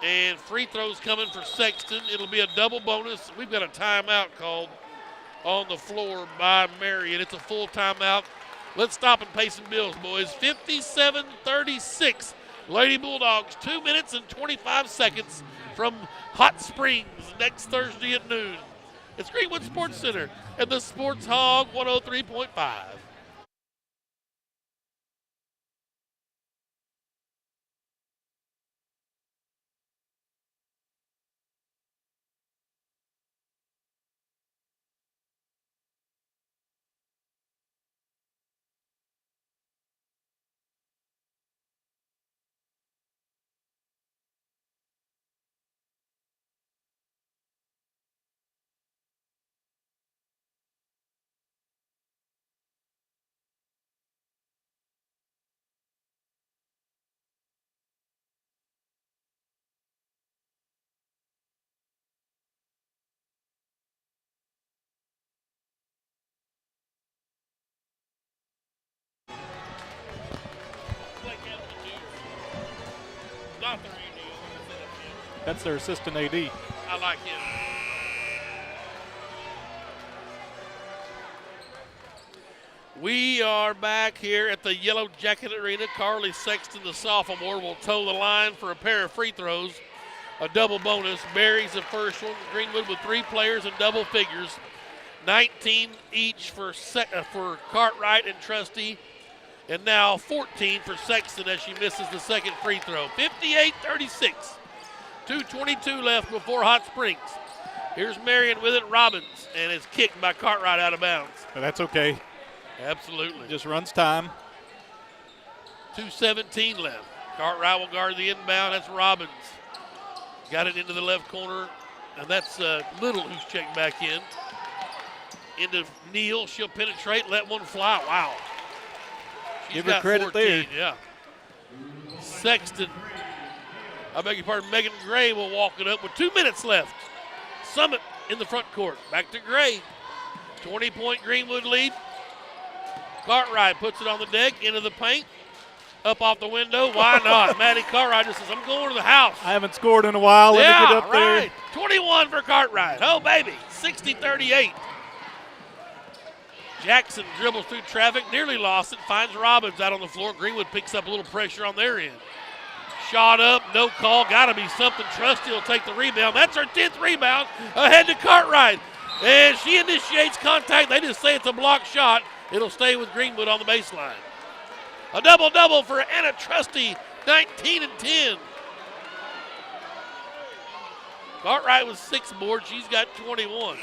And free throws coming for Sexton. It'll be a double bonus. We've got a timeout called on the floor by Marion. It's a full timeout. Let's stop and pay some bills, boys. 57-36. Lady Bulldogs, 2 minutes and 25 seconds from Hot Springs next Thursday at noon. It's Greenwood Sports Center and the Sports Hog 103.5. That's their assistant AD. I like him. We are back here at the Yellow Jacket Arena. Carly Sexton, the sophomore, will toe the line for a pair of free throws. A double bonus. Barry's the first one. Greenwood with 3 players in double figures. 19 each for Cartwright and Trustee, and now 14 for Sexton as she misses the second free throw. 58-36. 2:22 left before Hot Springs. Here's Marion with it, Robbins, and it's kicked by Cartwright out of bounds. But that's okay. Absolutely. Just runs time. 2:17 left. Cartwright will guard the inbound. That's Robbins. Got it into the left corner, and that's Little who's checked back in. Into Neal. She'll penetrate, let one fly. Wow. She's Give her got credit 14, there. Yeah. Sexton, I beg your pardon, Megan Gray will walk it up with 2 minutes left. Summit in the front court. Back to Gray. 20-point Greenwood lead. Cartwright puts it on the deck, into the paint. Up off the window. Why not? Maddie Cartwright just says, I'm going to the house. I haven't scored in a while. Let me get up right. there. 21 for Cartwright. Oh, baby. 60-38. Jackson dribbles through traffic, nearly lost it, finds Robbins out on the floor. Greenwood picks up a little pressure on their end. Shot up, no call, gotta be something. Trustee will take the rebound. That's her 10th rebound, ahead to Cartwright. And she initiates contact. They just say it's a blocked shot. It'll stay with Greenwood on the baseline. A double-double for Anna Trustee, 19 and 10. Cartwright with 6 boards, she's got 21.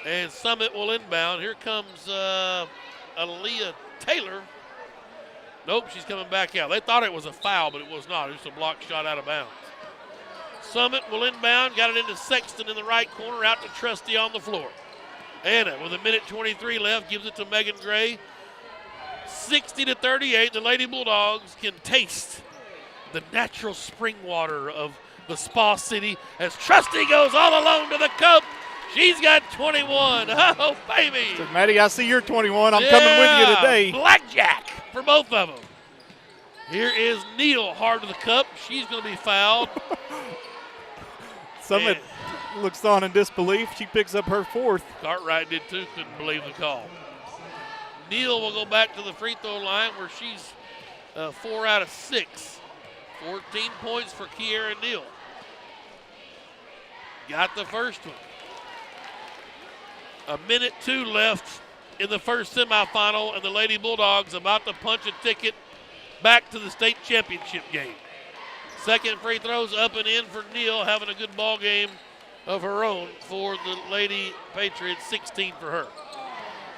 And Summit will inbound. Here comes Aaliyah Taylor. Nope, she's coming back out. They thought it was a foul, but it was not. It was a blocked shot out of bounds. Summit will inbound. Got it into Sexton in the right corner. Out to Trustee on the floor. Anna with 1:23 left gives it to Megan Gray. 60-38. The Lady Bulldogs can taste the natural spring water of the Spa City as Trustee goes all alone to the cup. She's got 21. Oh, baby. So, Maddie, I see you're 21. I'm coming with you today. Blackjack for both of them. Here is Neal hard to the cup. She's going to be fouled. Summit looks on in disbelief. She picks up her 4th. Cartwright did too. Couldn't believe the call. Neal will go back to the free throw line where she's 4 out of 6. 14 points for Kiera Neal. Got the first one. 1:02 left in the first semifinal, and the Lady Bulldogs about to punch a ticket back to the state championship game. Second free throws up and in for Neal, having a good ball game of her own for the Lady Patriots, 16 for her.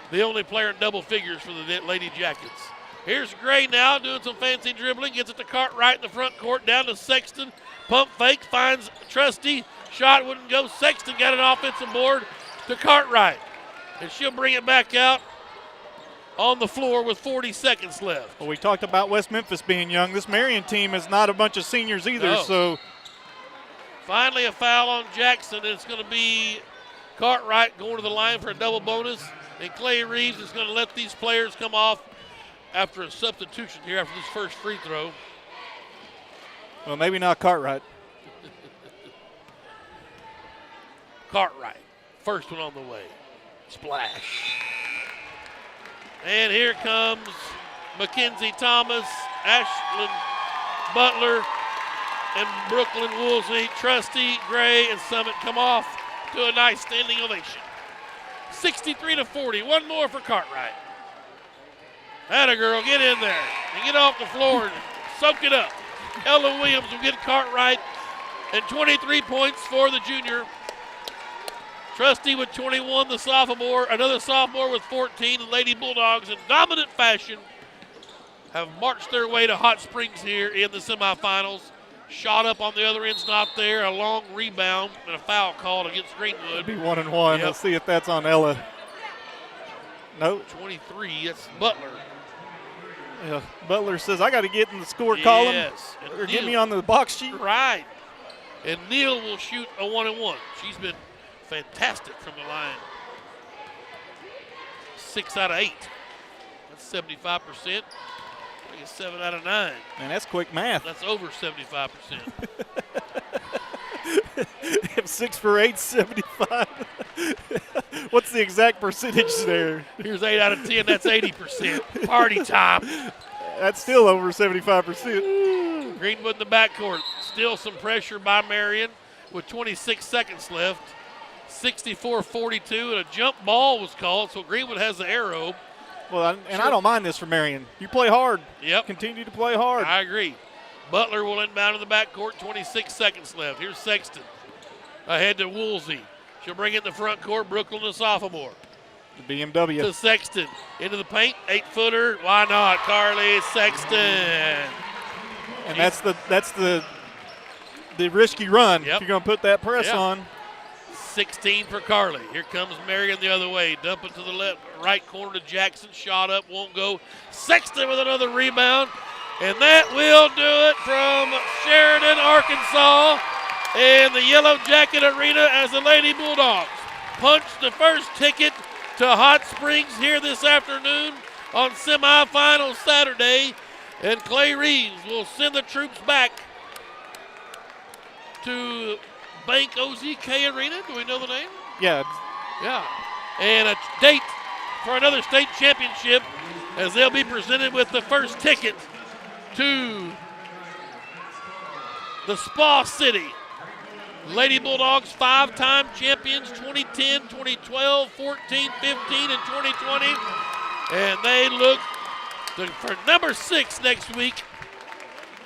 The only player in double figures for the Lady Jackets. Here's Gray now doing some fancy dribbling, gets it to Cartwright in the front court, down to Sexton. Pump fake, finds Trustee. Shot wouldn't go. Sexton got an offensive board to Cartwright. And she'll bring it back out on the floor with 40 seconds left. Well, we talked about West Memphis being young. This Marion team is not a bunch of seniors either, No. so. Finally a foul on Jackson, and it's going to be Cartwright going to the line for a double bonus. And Clay Reeves is going to let these players come off after a substitution here after this first free throw. Well, maybe not Cartwright. Cartwright, first one on the way. Splash. And here comes Mackenzie Thomas, Ashlyn Butler, and Brooklyn Woolsey. Trustee, Gray, and Summit come off to a nice standing ovation. 63-40. One more for Cartwright. Atta girl, get in there and get off the floor and soak it up. Ella Williams will get Cartwright, and 23 points for the junior. Trustee with 21, the sophomore, another sophomore with 14. The Lady Bulldogs in dominant fashion have marched their way to Hot Springs here in the semifinals. Shot up on the other end's not there. A long rebound and a foul called against Greenwood. It'll be 1-1. Yep. Let's see if that's on Ella. No. 23, that's Butler. Yeah. Butler says, I got to get in the score column. Yes. And Or get Neal- me on the box sheet. Right. And Neal will shoot a 1-1. She's been fantastic from the line. 6 out of 8. That's 75%. I think it's 7 out of 9. Man, that's quick math. That's over 75%. If 6 for 8, 75. What's the exact percentage there? Here's 8 out of 10. That's 80%. Party time. That's still over 75%. Greenwood in the backcourt. Still some pressure by Marion with 26 seconds left. 64-42, and a jump ball was called, so Greenwood has the arrow. Well, I don't mind this for Marion. You play hard. Yep. Continue to play hard. I agree. Butler will inbound in the backcourt, 26 seconds left. Here's Sexton. Ahead to Woolsey. She'll bring it in the front court. Brooklyn, the sophomore. The BMW. To Sexton. Into the paint. 8-footer. Why not? Carly Sexton. And that's the risky run. Yep. If you're going to put that press on. 16 for Carly. Here comes Marion the other way. Dump it to the left, right corner to Jackson. Shot up, won't go. Sexton with another rebound. And that will do it from Sheridan, Arkansas, and the Yellow Jacket Arena as the Lady Bulldogs punch the first ticket to Hot Springs here this afternoon on semifinal Saturday. And Clay Reeves will send the troops back to Bank OZK Arena. Do we know the name? Yeah. Yeah. And a date for another state championship as they'll be presented with the first ticket to the Spa City. Lady Bulldogs, 5-time champions, 2010, 2012, 14, 15, and 2020. And they look for number 6 next week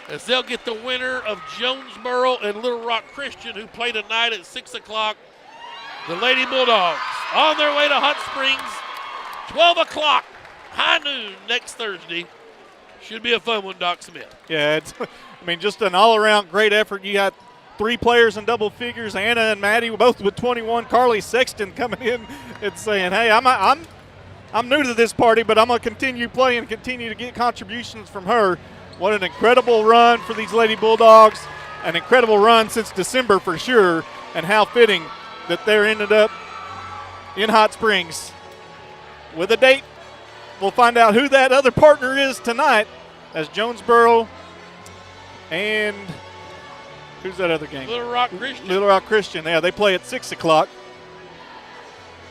as they'll get the winner of Jonesboro and Little Rock Christian, who play tonight at 6 o'clock. The Lady Bulldogs on their way to Hot Springs, 12 o'clock, high noon next Thursday. Should be a fun one, Doc Smith. Yeah, it's, just an all-around great effort. You got 3 players in double figures. Anna and Maddie both with 21. Carly Sexton coming in and saying, hey, I'm new to this party, but I'm going to continue playing and continue to get contributions from her. What an incredible run for these Lady Bulldogs. An incredible run since December for sure, and how fitting that they're ended up in Hot Springs with a date. We'll find out who that other partner is tonight as Jonesboro and who's that other game? Little Rock Christian. Little Rock Christian. Yeah, they play at 6 o'clock.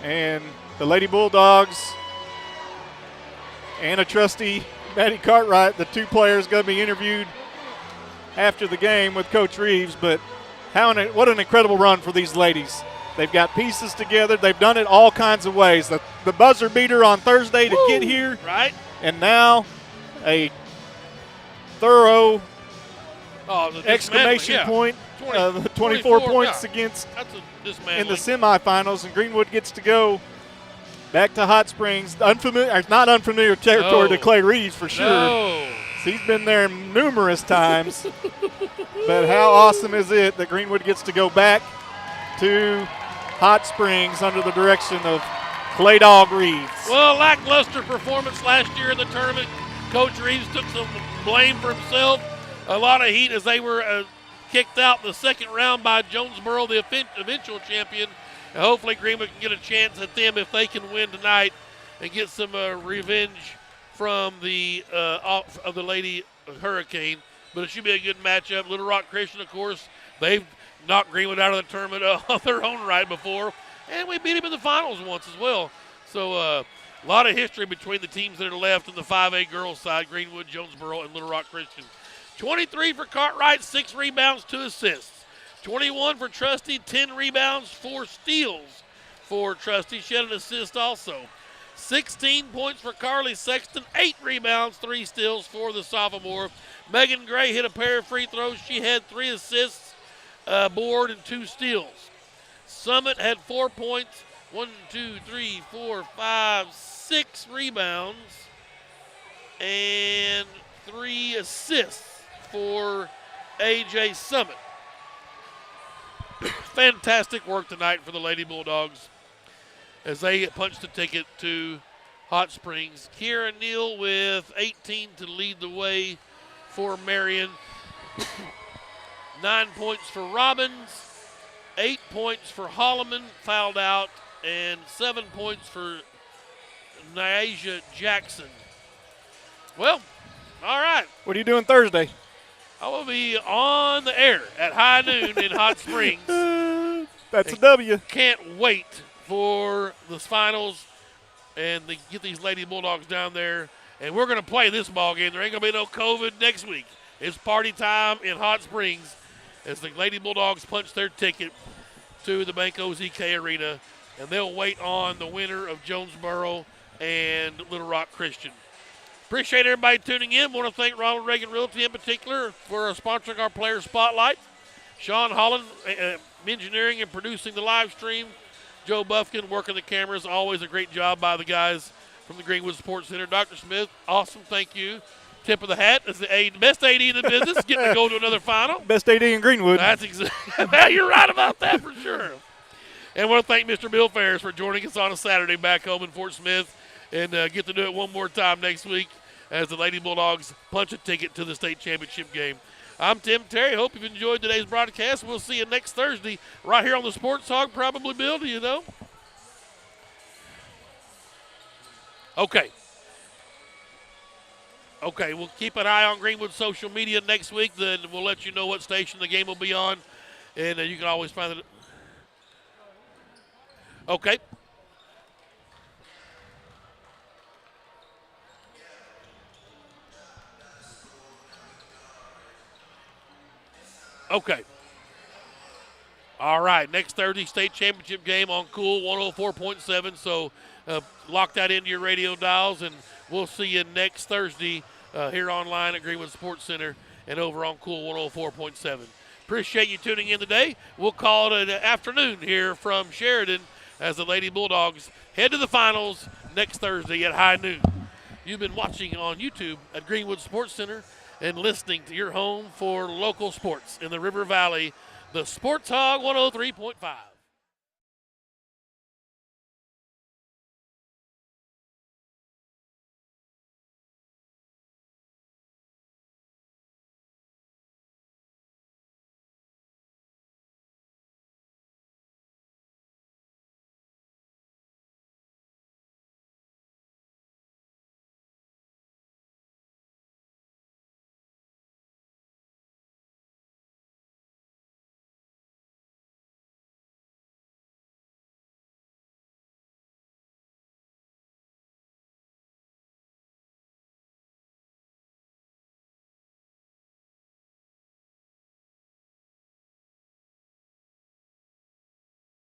And the Lady Bulldogs and a trustee, Maddie Cartwright, the 2 players going to be interviewed after the game with Coach Reeves. But what an incredible run for these ladies. They've got pieces together. They've done it all kinds of ways. The buzzer beater on Thursday to get here. Right. And now a thorough exclamation point of 24 points against in the semifinals. And Greenwood gets to go back to Hot Springs. Not unfamiliar territory to Clay Reeves for sure. No. He's been there numerous times. But how awesome is it that Greenwood gets to go back to Hot Springs under the direction of Clay Dog Reeves? Well, lackluster performance last year in the tournament. Coach Reeves took some blame for himself. A lot of heat as they were kicked out in the second round by Jonesboro, the eventual champion. And hopefully Greenwood can get a chance at them if they can win tonight and get some revenge from the of the Lady Hurricane. But it should be a good matchup. Little Rock Christian, of course, they've knocked Greenwood out of the tournament on their own right before. And we beat him in the finals once as well. So a lot of history between the teams that are left in the 5A girls side, Greenwood, Jonesboro, and Little Rock Christian. 23 for Cartwright, 6 rebounds, 2 assists. 21 for Trusty, 10 rebounds, 4 steals for Trusty. She had an assist also. 16 points for Carly Sexton, 8 rebounds, 3 steals for the sophomore. Megan Gray hit a pair of free throws. She had 3 assists, board, and 2 steals. Summit had 4 points, 6 rebounds, and 3 assists for AJ Summit. Fantastic work tonight for the Lady Bulldogs as they punched the ticket to Hot Springs. Kiera Neal with 18 to lead the way for Marion. 9 points for Robbins, 8 points for Holloman, fouled out, and 7 points for Nyasia Jackson. Well, all right. What are you doing Thursday? I will be on the air at high noon in Hot Springs. That's a W. Can't wait for the finals and to get these Lady Bulldogs down there. And we're going to play this ball game. There ain't going to be no COVID next week. It's party time in Hot Springs as the Lady Bulldogs punch their ticket to the Banco ZK Arena, and they'll wait on the winner of Jonesboro and Little Rock Christian. Appreciate everybody tuning in. Want to thank Ronald Reagan Realty in particular for sponsoring our Player Spotlight. Sean Holland, engineering and producing the live stream. Joe Buffkin working the cameras. Always a great job by the guys from the Greenwood Sports Center. Dr. Smith, awesome. Thank you. Tip of the hat is the best AD in the business, getting to go to another final. Best AD in Greenwood. That's exactly. You're right about that for sure. And I want to thank Mr. Bill Ferris for joining us on a Saturday back home in Fort Smith, and get to do it one more time next week as the Lady Bulldogs punch a ticket to the state championship game. I'm Tim Terry. Hope you've enjoyed today's broadcast. We'll see you next Thursday right here on the Sports Hog, probably, Bill. Do you know? Okay. Okay, we'll keep an eye on Greenwood social media next week. Then we'll let you know what station the game will be on, and you can always find it. Okay. Okay. All right, next Thursday, state championship game on Cool 104.7. So lock that into your radio dials, and we'll see you next Thursday here online at Greenwood Sports Center and over on Cool 104.7. Appreciate you tuning in today. We'll call it an afternoon here from Sheridan as the Lady Bulldogs head to the finals next Thursday at high noon. You've been watching on YouTube at Greenwood Sports Center and listening to your home for local sports in the River Valley, the Sports Hog 103.5.